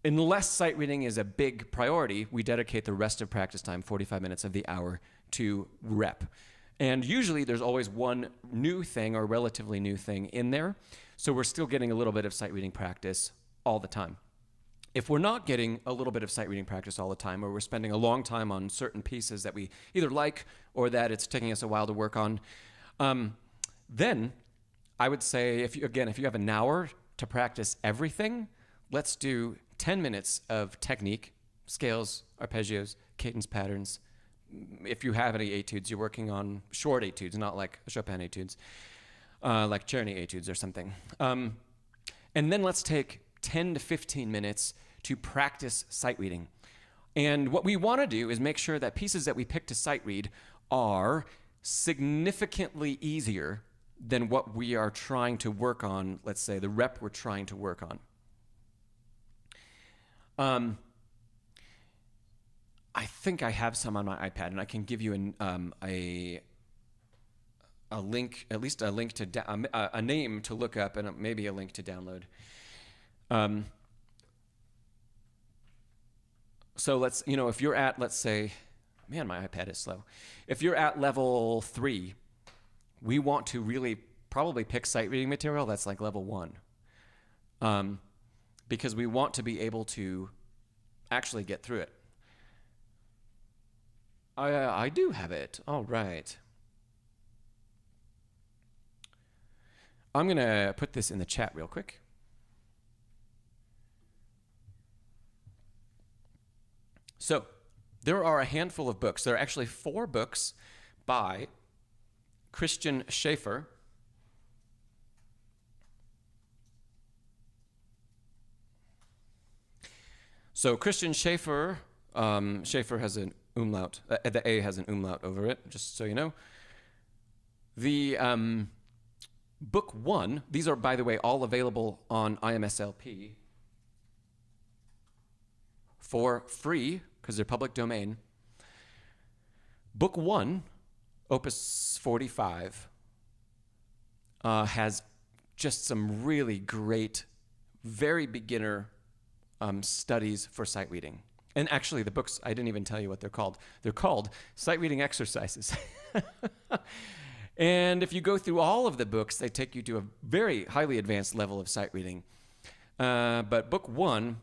unless sight reading is a big priority, we dedicate the rest of practice time, 45 minutes of the hour, to rep. And usually there's always one new thing or relatively new thing in there. So we're still getting a little bit of sight reading practice all the time. If we're not getting a little bit of sight reading practice all the time, or we're spending a long time on certain pieces that we either like or that it's taking us a while to work on, then I would say, if you have an hour to practice everything, let's do 10 minutes of technique, scales, arpeggios, cadence patterns. If you have any etudes, you're working on short etudes, not like Chopin etudes, like Czerny etudes or something. And then let's take 10 to 15 minutes to practice sight reading. And what we want to do is make sure that pieces that we pick to sight read are significantly easier than what we are trying to work on, let's say the rep we're trying to work on. I think I have some on my iPad, and I can give you a link, at least a link to a name to look up, and maybe a link to download. So let's, if you're at, let's say, man, my iPad is slow. If you're at level 3, we want to really probably pick sight reading material that's like level 1, because we want to be able to actually get through it. I do have it. All right. I'm going to put this in the chat real quick. So there are a handful of books. There are actually 4 books by Christian Schaeffer. So Christian Schaeffer, Schaeffer has an umlaut. The A has an umlaut over it, just so you know. The book 1, these are, by the way, all available on IMSLP for free, because they're public domain. Book 1, Opus 45, has just some really great, very beginner studies for sight reading. And actually, the books, I didn't even tell you what they're called. They're called Sight Reading Exercises. And if you go through all of the books, they take you to a very highly advanced level of sight reading. But book 1,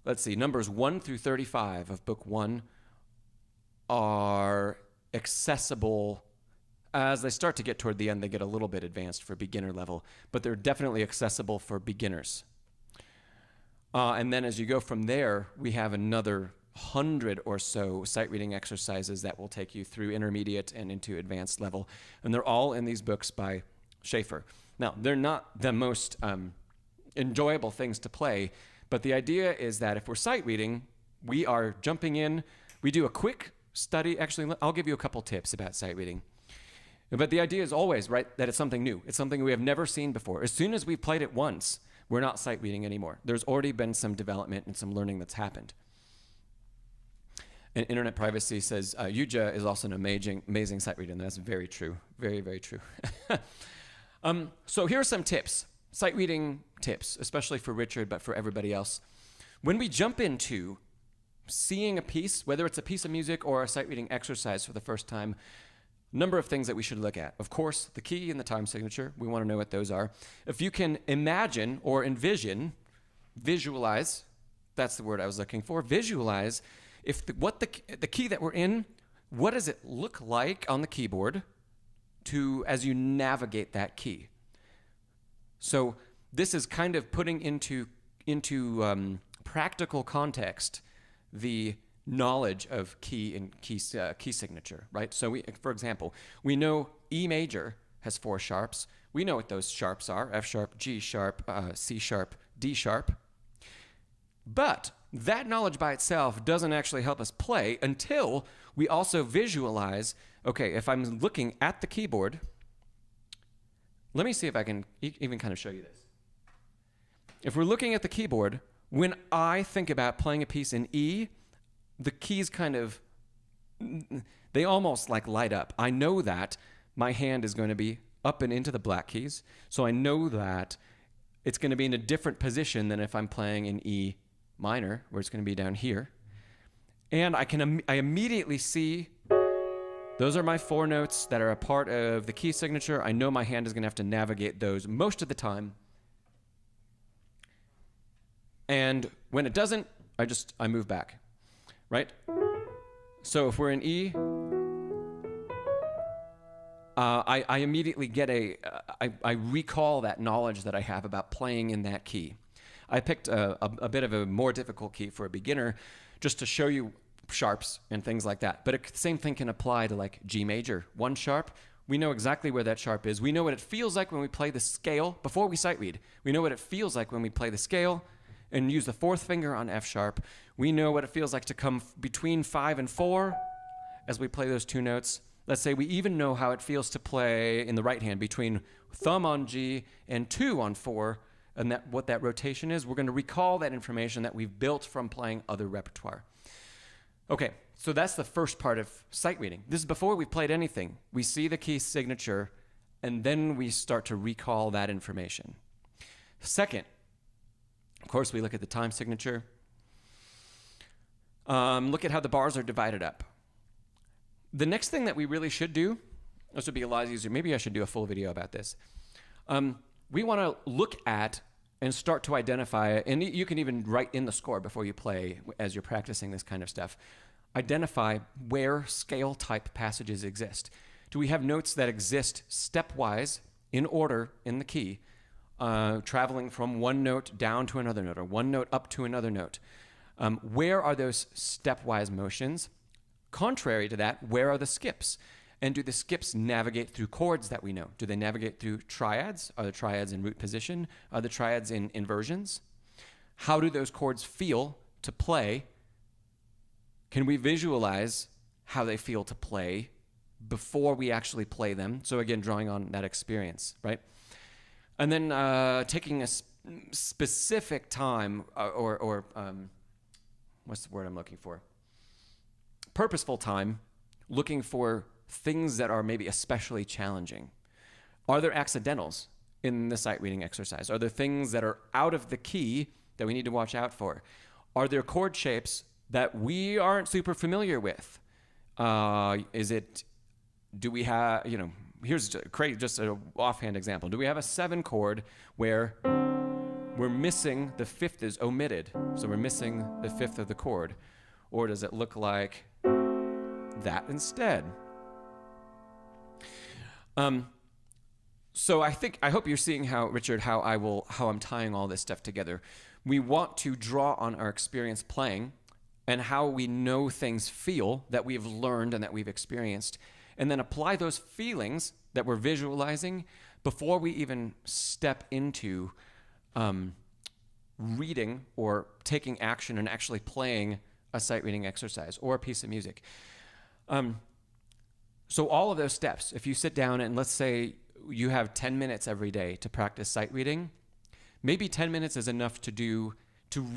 let's see, numbers 1 through 35 of book 1 are accessible. As they start to get toward the end, they get a little bit advanced for beginner level, but they're definitely accessible for beginners. And then as you go from there, we have another 100 or so sight reading exercises that will take you through intermediate and into advanced level. And they're all in these books by Schaeffer. Now, they're not the most enjoyable things to play, but the idea is that if we're sight reading, we are jumping in. We do a quick study. Actually, I'll give you a couple tips about sight reading. But the idea is always, right, that it's something new. It's something we have never seen before. As soon as we've played it once, we're not sight reading anymore. There's already been some development and some learning that's happened. And Internet Privacy says, Yuja is also an amazing sight reader, and that's very true. Very, very true. So here are some tips, sight reading tips, especially for Richard, but for everybody else. When we jump into seeing a piece, whether it's a piece of music or a sight reading exercise for the first time, number of things that we should look at. Of course, the key and the time signature. We want to know what those are. If you can imagine or envision, visualize, that's the word I was looking for, visualize if the key that we're in, what does it look like on the keyboard as you navigate that key? So this is kind of putting into practical context the knowledge of key and key signature, right? So for example, we know E major has 4 sharps. We know what those sharps are: F sharp, G sharp, C sharp, D sharp. But that knowledge by itself doesn't actually help us play until we also visualize, okay, if I'm looking at the keyboard, let me see if I can even kind of show you this. If we're looking at the keyboard, when I think about playing a piece in E, the keys kind of, they almost like light up. I know that my hand is going to be up and into the black keys. So I know that it's going to be in a different position than if I'm playing in E minor, where it's going to be down here. And I immediately see those are my 4 notes that are a part of the key signature. I know my hand is going to have to navigate those most of the time. And when it doesn't, I move back, right? So if we're in E, I immediately get I recall that knowledge that I have about playing in that key. I picked a bit of a more difficult key for a beginner just to show you sharps and things like that. But the same thing can apply to like G major, 1 sharp. We know exactly where that sharp is. We know what it feels like when we play the scale before we sight read. We know what it feels like when we play the scale and use the 4th finger on F sharp. We know what it feels like to come between 5 and 4 as we play those 2 notes. Let's say we even know how it feels to play in the right hand between thumb on G and 2 on 4, and what that rotation is. We're going to recall that information that we've built from playing other repertoire. Okay, so that's the first part of sight reading. This is before we've played anything. We see the key signature, and then we start to recall that information. Second, of course, we look at the time signature. Look at how the bars are divided up. The next thing that we really should do, this would be a lot easier. Maybe I should do a full video about this. We want to look at and start to identify, and you can even write in the score before you play as you're practicing this kind of stuff. Identify where scale type passages exist. Do we have notes that exist stepwise in order in the key, traveling from one note down to another note or one note up to another note? Where are those stepwise motions? Contrary to that, where are the skips? And do the skips navigate through chords that we know? Do they navigate through triads? Are the triads in root position? Are the triads in inversions? How do those chords feel to play? Can we visualize how they feel to play before we actually play them? So again, drawing on that experience, right? And then taking a specific time or what's the word I'm looking for? Purposeful time, looking for things that are maybe especially challenging. Are there accidentals in the sight reading exercise? Are there things that are out of the key that we need to watch out for? Are there chord shapes that we aren't super familiar with? Do we have, here's just an offhand example. Do we have a 7 chord where we're missing the 5th is omitted? So we're missing the 5th of the chord. Or does it look like that instead? So I hope you're seeing how, Richard, how I'm tying all this stuff together. We want to draw on our experience playing and how we know things feel that we've learned and that we've experienced, and then apply those feelings that we're visualizing before we even step into reading or taking action and actually playing a sight reading exercise or a piece of music. So all of those steps, if you sit down and let's say you have 10 minutes every day to practice sight reading, maybe 10 minutes is enough to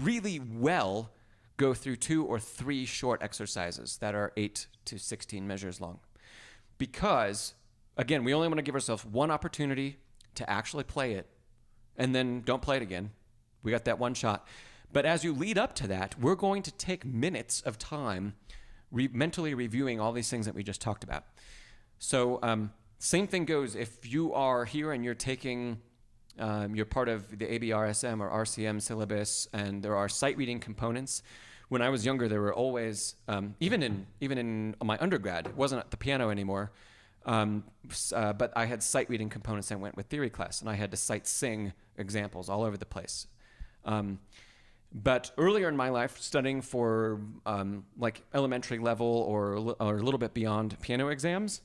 really well go through 2 or 3 short exercises that are 8 to 16 measures long. Because, again, we only want to give ourselves one opportunity to actually play it, and then don't play it again. We got that one shot. But as you lead up to that, we're going to take minutes of time mentally reviewing all these things that we just talked about. So same thing goes if you are here and you're taking, you're part of the ABRSM or RCM syllabus, and there are sight reading components. When I was younger, there were always, even in my undergrad, it wasn't at the piano anymore, but I had sight reading components that went with theory class, and I had to sight sing examples all over the place. But earlier in my life, studying for like elementary level or a little bit beyond piano exams,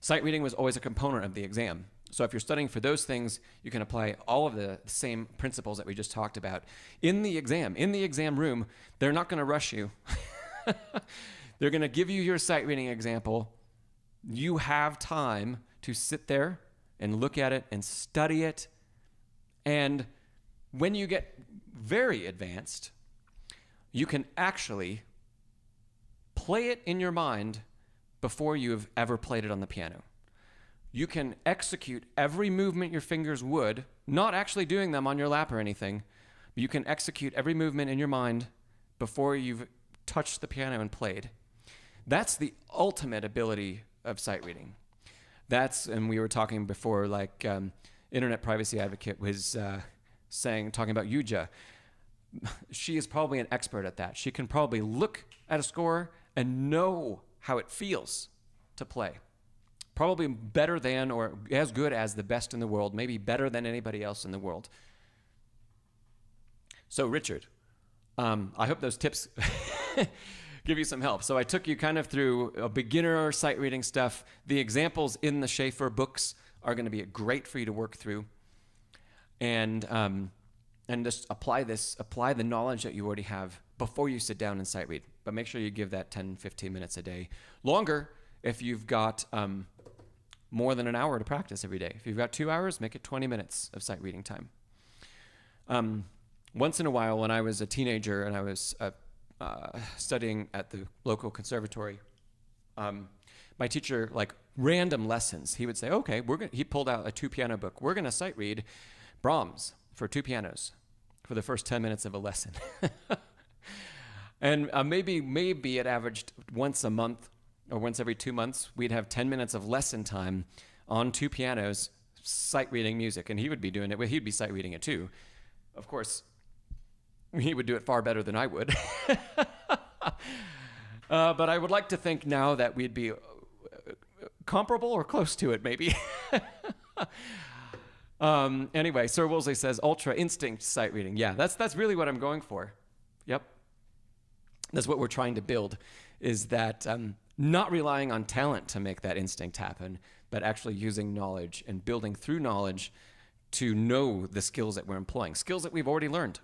sight reading was always a component of the exam. So if you're studying for those things, you can apply all of the same principles that we just talked about in the exam. In the exam room, they're not going to rush you. They're going to give you your sight reading example. You have time to sit there and look at it and study it. And when you get very advanced, you can actually play it in your mind before you've ever played it on the piano. You can execute every movement your fingers would, not actually doing them on your lap or anything, but you can execute every movement in your mind before you've touched the piano and played. That's the ultimate ability of sight reading. And we were talking before, like Internet Privacy Advocate was talking about Yuja. She is probably an expert at that. She can probably look at a score and know how it feels to play. Probably better than or as good as the best in the world, maybe better than anybody else in the world. So Richard, I hope those tips give you some help. So I took you kind of through a beginner sight reading stuff. The examples in the Schaefer books are going to be great for you to work through. And just apply the knowledge that you already have before you sit down and sight read. But make sure you give that 10, 15 minutes a day. Longer if you've got more than an hour to practice every day. If you've got 2 hours, make it 20 minutes of sight reading time. Once in a while, when I was a teenager and I was studying at the local conservatory, my teacher, like random lessons, he would say, okay, he pulled out a 2-piano book. We're going to sight read Brahms for 2 pianos for the first 10 minutes of a lesson. And maybe it averaged once a month or once every 2 months, we'd have 10 minutes of lesson time on 2 pianos, sight reading music. And he would be doing it. Well, he'd be sight reading it too. Of course, he would do it far better than I would. But I would like to think now that we'd be comparable or close to it, maybe. Anyway, Ser Woolsley says, ultra instinct sight reading. Yeah, that's really what I'm going for. Yep. That's what we're trying to build, is that not relying on talent to make that instinct happen, but actually using knowledge and building through knowledge to know the skills that we're employing, skills that we've already learned.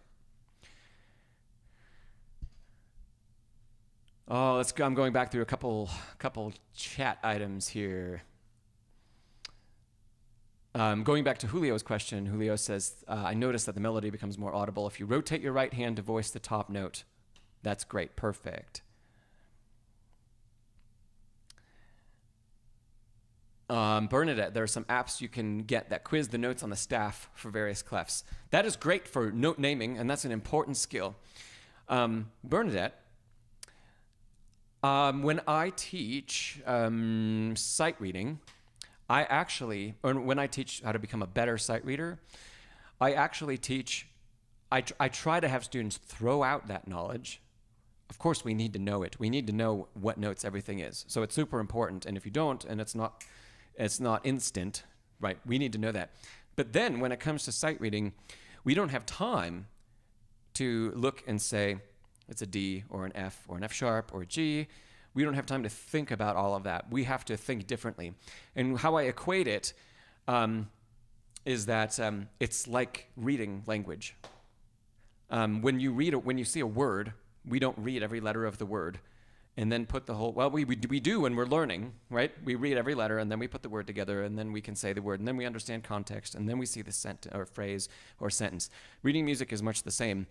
Oh, let's go. I'm going back through a couple chat items here. Going back to Julio's question, Julio says, I noticed that the melody becomes more audible if you rotate your right hand to voice the top note. That's great. Perfect. Bernadette, there are some apps you can get that quiz the notes on the staff for various clefs. That is great for note naming, and that's an important skill. Bernadette, when I teach sight reading, when I teach how to become a better sight reader, I try to have students throw out that knowledge. Of course, we need to know it. We need to know what notes everything is. So it's super important. And if you don't, and it's not instant, right? We need to know that. But then when it comes to sight reading, we don't have time to look and say, it's a D or an F or an F sharp or a G. We don't have time to think about all of that. We have to think differently. And how I equate it is that it's like reading language. When you see a word, we don't read every letter of the word and then put the whole, well, we do when we're learning, right? We read every letter and then we put the word together and then we can say the word and then we understand context and then we see the sentence or phrase or sentence. Reading music is much the same.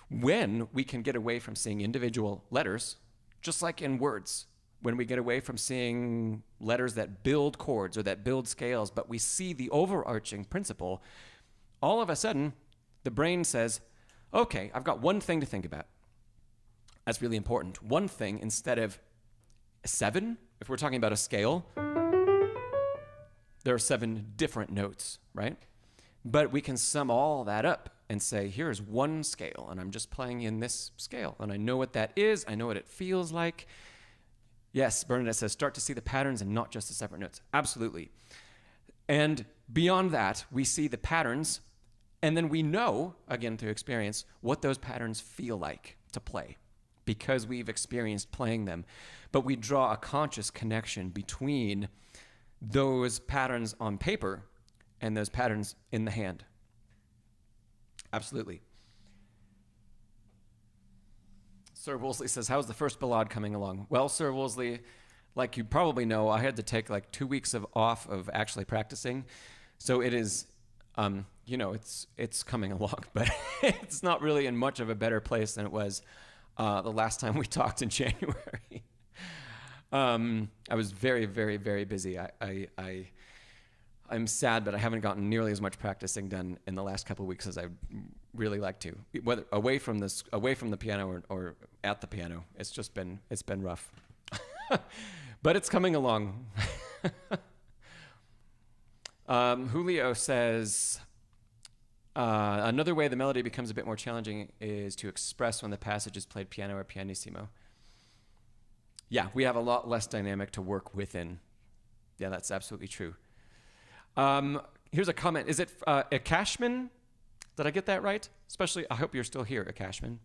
When we can get away from seeing individual letters, just like in words, when we get away from seeing letters that build chords or that build scales, but we see the overarching principle, all of a sudden, the brain says, okay, I've got one thing to think about. That's really important. One thing instead of 7, if we're talking about a scale, there are 7 different notes, right? But we can sum all that up and say, here's one scale, and I'm just playing in this scale, and I know what that is, I know what it feels like. Yes, Bernadette says, start to see the patterns and not just the separate notes. Absolutely. And beyond that, we see the patterns, and then we know, again through experience, what those patterns feel like to play because we've experienced playing them. But we draw a conscious connection between those patterns on paper and those patterns in the hand. Absolutely. Ser Woolsley says, how's the first ballade coming along? Well, Ser Woolsley, like you probably know, I had to take like 2 weeks off of actually practicing. So it is, it's coming along, but it's not really in much of a better place than it was the last time we talked in January. I was very, very, very busy. I I'm sad, but I haven't gotten nearly as much practicing done in the last couple of weeks as I really like to. Whether away from the piano or at the piano, it's been rough. But it's coming along. Julio says, another way the melody becomes a bit more challenging is to express when the passage is played piano or pianissimo. Yeah, we have a lot less dynamic to work within. Yeah, that's absolutely true. Here's a comment. Is it Cashman? Did I get that right? Especially, I hope you're still here, Cashman.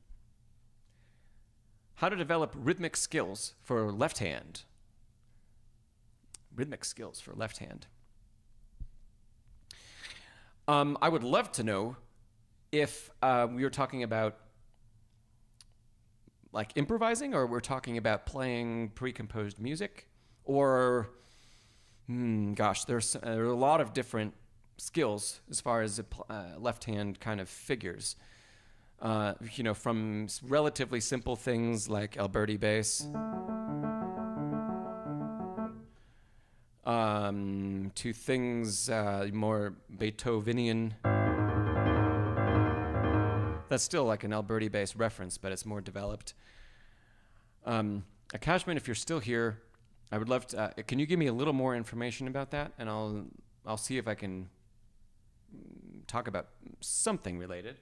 How to develop rhythmic skills for left hand. Rhythmic skills for left hand. I would love to know if we were talking about like improvising, or we're talking about playing pre-composed music, or gosh, there are a lot of different skills as far as left hand kind of figures. From relatively simple things like Alberti bass to things more Beethovenian. That's still like an Alberti bass reference, but it's more developed. Cashman, if you're still here, I would love to. Can you give me a little more information about that, and I'll see if I can talk about something related.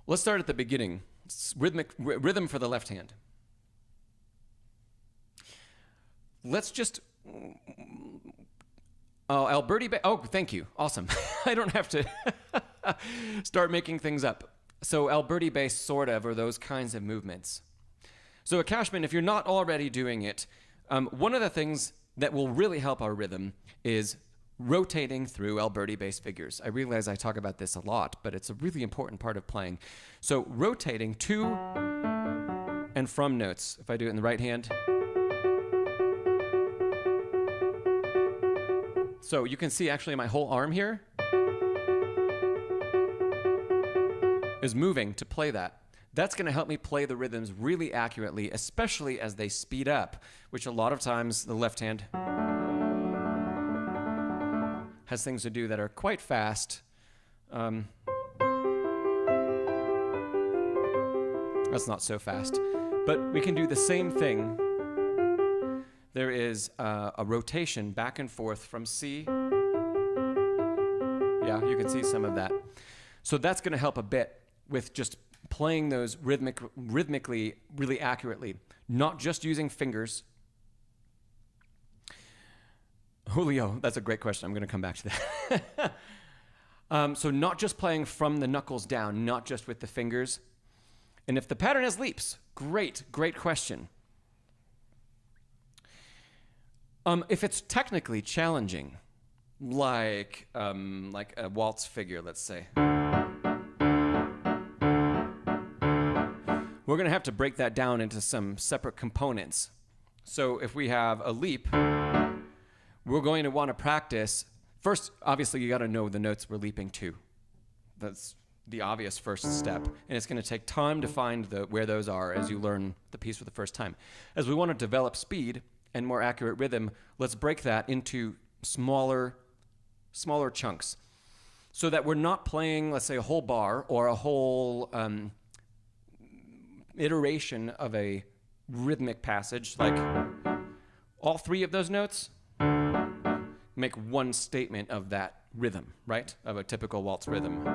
Let's start at the beginning. Rhythm for the left hand. Let's just. Oh, Alberti. Oh, thank you. Awesome. I don't have to start making things up. So Alberti bass, sort of, or those kinds of movements. So Cashman, if you're not already doing it, one of the things that will really help our rhythm is rotating through Alberti bass figures. I realize I talk about this a lot, but it's a really important part of playing. So rotating to and from notes. If I do it in the right hand. So you can see actually my whole arm here is moving to play that. That's going to help me play the rhythms really accurately, especially as they speed up, which a lot of times the left hand has things to do that are quite fast. That's not so fast. But we can do the same thing. There is a rotation back and forth from C. Yeah, you can see some of that. So that's going to help a bit with just playing those rhythmically really accurately, not just using fingers. Julio, that's a great question. I'm going to come back to that. So not just playing from the knuckles down, not just with the fingers. And if the pattern has leaps, great question. If it's technically challenging, like a waltz figure, let's say, we're going to have to break that down into some separate components. So if we have a leap, we're going to want to practice. First, obviously, you got to know the notes we're leaping to. That's the obvious first step. And it's going to take time to find where those are as you learn the piece for the first time. As we want to develop speed and more accurate rhythm, let's break that into smaller chunks so that we're not playing, let's say, a whole bar or a whole iteration of a rhythmic passage, like all three of those notes make one statement of that rhythm, right? Of a typical waltz rhythm.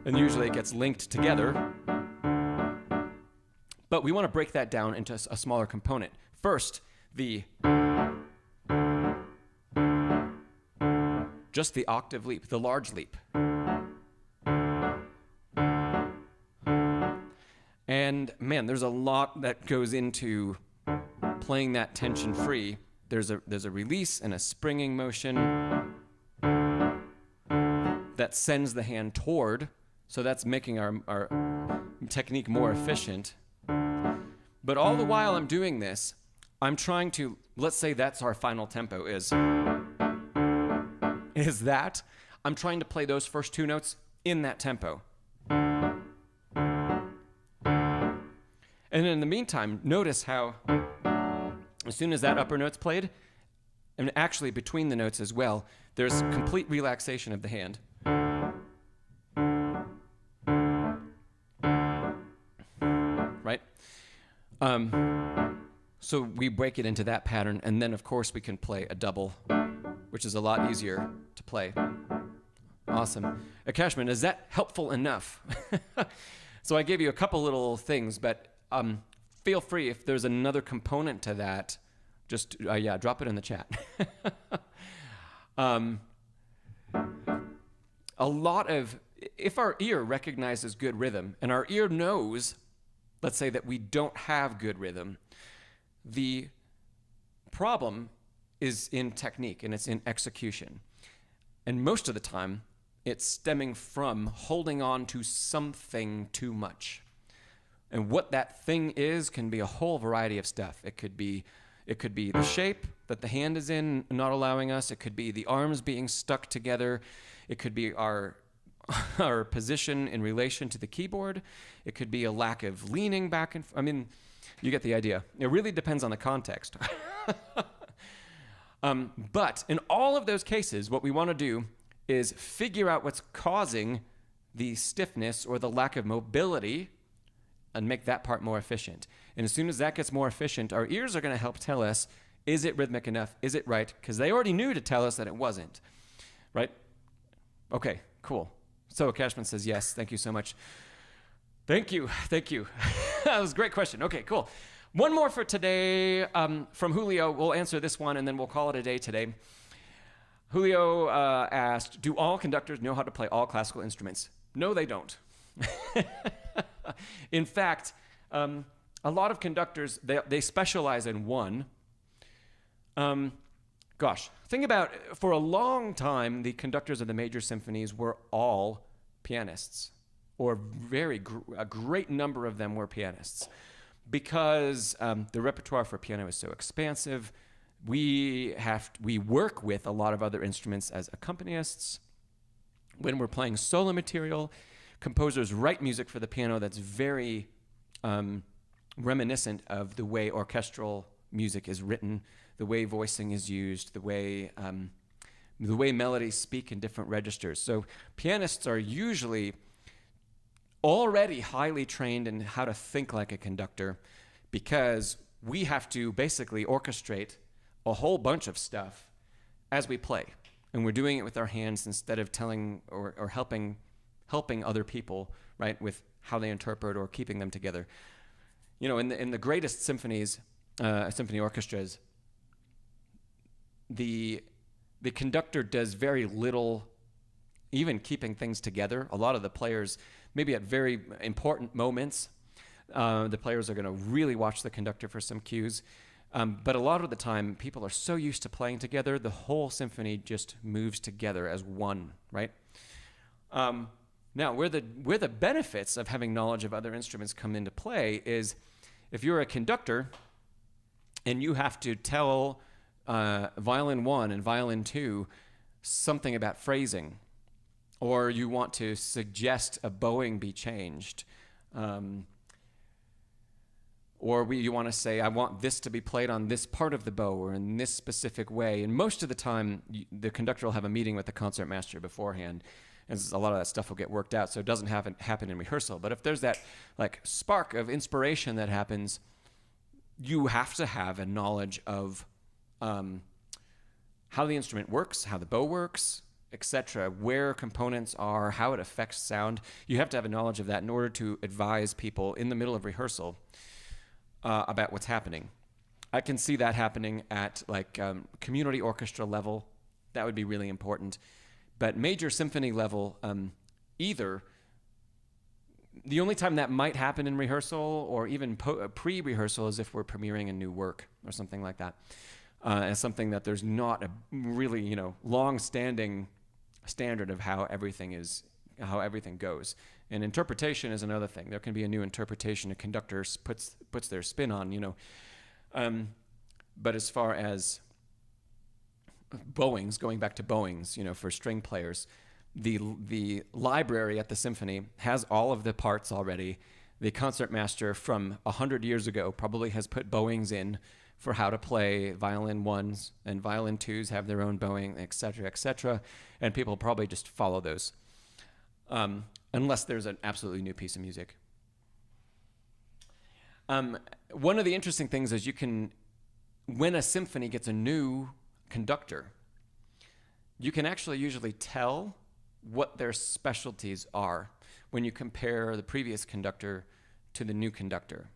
And usually it gets linked together. But we want to break that down into a smaller component. First, just the octave leap, the large leap. And man, there's a lot that goes into playing that tension free. There's a release and a springing motion that sends the hand toward, so that's making our technique more efficient. But all the while I'm doing this, I'm trying to, let's say that's our final tempo is that. I'm trying to play those first two notes in that tempo. And in the meantime, notice how As soon as that upper note's played, and actually between the notes as well, there's complete relaxation of the hand. Right? So we break it into that pattern, and then of course we can play a double, which is a lot easier to play. Awesome. Cashman, is that helpful enough? So I gave you a couple little things, but feel free if there's another component to that, just drop it in the chat. If our ear recognizes good rhythm, and our ear knows, let's say that we don't have good rhythm, the problem is in technique and it's in execution. And most of the time, it's stemming from holding on to something too much. And what that thing is can be a whole variety of stuff. It could be the shape that the hand is in, not allowing us. It could be the arms being stuck together. It could be our position in relation to the keyboard. It could be a lack of leaning back and I mean, you get the idea. It really depends on the context. But in all of those cases, what we want to do is figure out what's causing the stiffness or the lack of mobility and make that part more efficient. And as soon as that gets more efficient, our ears are going to help tell us, is it rhythmic enough? Is it right? Because they already knew to tell us that it wasn't, right? Okay, cool. So Cashman says yes. Thank you so much. Thank you. Thank you. That was a great question. Okay, cool. One more for today from Julio. We'll answer this one and then we'll call it a day today. Julio asked, do all conductors know how to play all classical instruments? No, they don't. In fact, a lot of conductors, they specialize in one. Think about, for a long time, the conductors of the major symphonies were all pianists, or a great number of them were pianists, because the repertoire for piano is so expansive. We work with a lot of other instruments as accompanists. When we're playing solo material, composers write music for the piano that's very reminiscent of the way orchestral music is written, the way voicing is used, the way melodies speak in different registers. So pianists are usually already highly trained in how to think like a conductor, because we have to basically orchestrate a whole bunch of stuff as we play. And we're doing it with our hands instead of telling or helping other people, right, with how they interpret or keeping them together. You know, in the greatest symphonies, symphony orchestras, the conductor does very little, even keeping things together. A lot of the players, maybe at very important moments, the players are going to really watch the conductor for some cues. But a lot of the time, people are so used to playing together, the whole symphony just moves together as one, right? Now, where the benefits of having knowledge of other instruments come into play is if you're a conductor and you have to tell violin 1 and violin 2 something about phrasing, or you want to suggest a bowing be changed, or you want to say, I want this to be played on this part of the bow or in this specific way. And most of the time, the conductor will have a meeting with the concertmaster beforehand, and a lot of that stuff will get worked out, so it doesn't happen in rehearsal. But if there's that like spark of inspiration that happens, you have to have a knowledge of how the instrument works, how the bow works, etc., where components are, how it affects sound. You have to have a knowledge of that in order to advise people in the middle of rehearsal about what's happening. I can see that happening at like community orchestra level. That would be really important. But major symphony level, either the only time that might happen in rehearsal or even pre-rehearsal is if we're premiering a new work or something like that. As something that there's not a really, long-standing standard of how everything goes. And interpretation is another thing. There can be a new interpretation a conductor puts their spin on, But as far as bowings, going back to bowings, for string players, the library at the symphony has all of the parts already. The concertmaster from 100 years ago probably has put bowings in for how to play. Violin ones and violin twos have their own bowing, et cetera, and people probably just follow those, unless there's an absolutely new piece of music. One of the interesting things is when a symphony gets a new conductor, you can actually usually tell what their specialties are when you compare the previous conductor to the new conductor.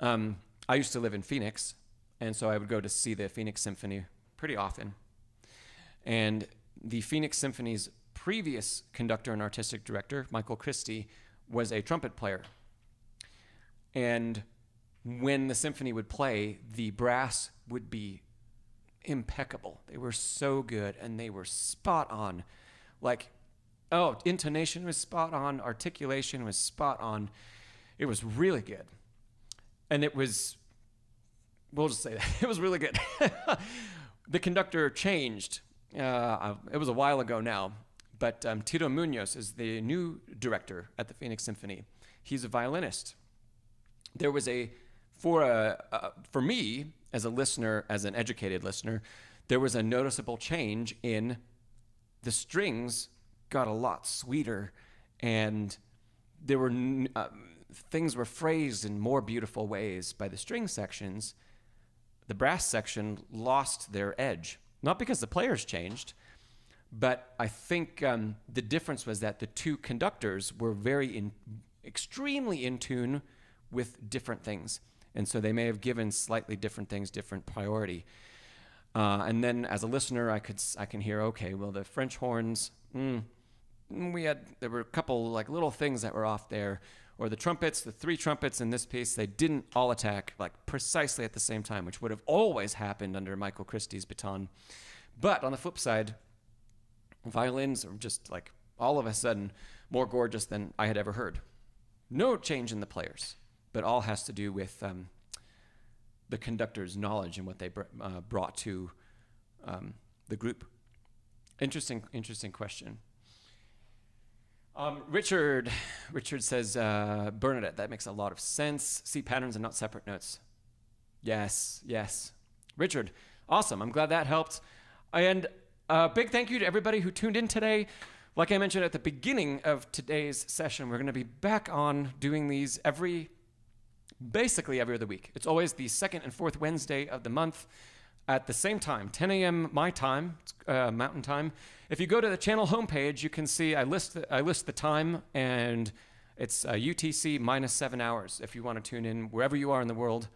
I used to live in Phoenix, and so I would go to see the Phoenix Symphony pretty often. And the Phoenix Symphony's previous conductor and artistic director, Michael Christie, was a trumpet player. And when the symphony would play, the brass would be impeccable. They were so good, and they were spot on. Intonation was spot on, articulation was spot on. It was really good. And we'll just say that, it was really good. The conductor changed. It was a while ago now, but Tito Munoz is the new director at the Phoenix Symphony. He's a violinist. There was for me, as a listener, as an educated listener, there was a noticeable change in the strings got a lot sweeter, and there were things were phrased in more beautiful ways by the string sections. The brass section lost their edge, not because the players changed, but I think the difference was that the two conductors were extremely in tune with different things. And so they may have given slightly different things different priority. And then as a listener, I can hear, okay, well, the French horns, there were a couple little things that were off there. Or the trumpets, the three trumpets in this piece, they didn't all attack precisely at the same time, which would have always happened under Michael Christie's baton. But on the flip side, violins are just all of a sudden more gorgeous than I had ever heard. No change in the players, but all has to do with the conductor's knowledge and what they brought to the group. Interesting question. Richard says, Bernadette, that makes a lot of sense. See patterns and not separate notes. Yes. Richard, awesome. I'm glad that helped. And a big thank you to everybody who tuned in today. Like I mentioned at the beginning of today's session, we're going to be back on doing these basically every other week. It's always the second and fourth Wednesday of the month at the same time, 10 a.m. my time, Mountain Time. If you go to the channel homepage, you can see I list the time, and it's UTC minus 7 hours if you want to tune in wherever you are in the world.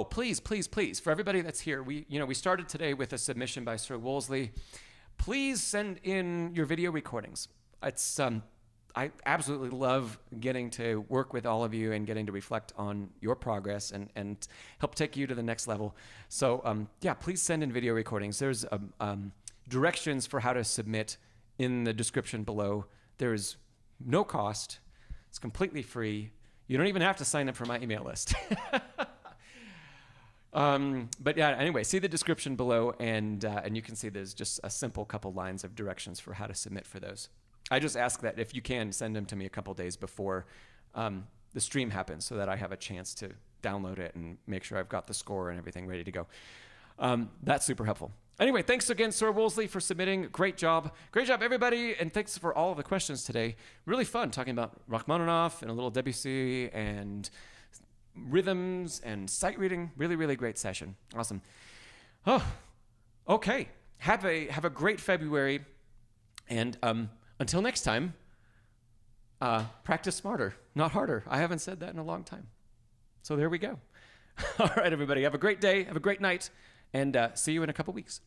Please, for everybody that's here, we started today with a submission by Ser Woolsley. Please send in your video recordings. It's I absolutely love getting to work with all of you and getting to reflect on your progress and help take you to the next level. So please send in video recordings. There's directions for how to submit in the description below. There is no cost. It's completely free. You don't even have to sign up for my email list. Anyway, see the description below, and you can see there's just a simple couple lines of directions for how to submit for those. I just ask that if you can, send them to me a couple days before the stream happens so that I have a chance to download it and make sure I've got the score and everything ready to go. That's super helpful. Anyway, thanks again, Ser Woolsley, for submitting. Great job. Great job, everybody, and thanks for all of the questions today. Really fun talking about Rachmaninoff and a little Debussy and rhythms and sight reading. Really, really great session. Awesome. Oh, okay. Have a great February, and until next time, practice smarter, not harder. I haven't said that in a long time. So there we go. All right, everybody. Have a great day. Have a great night. And see you in a couple weeks.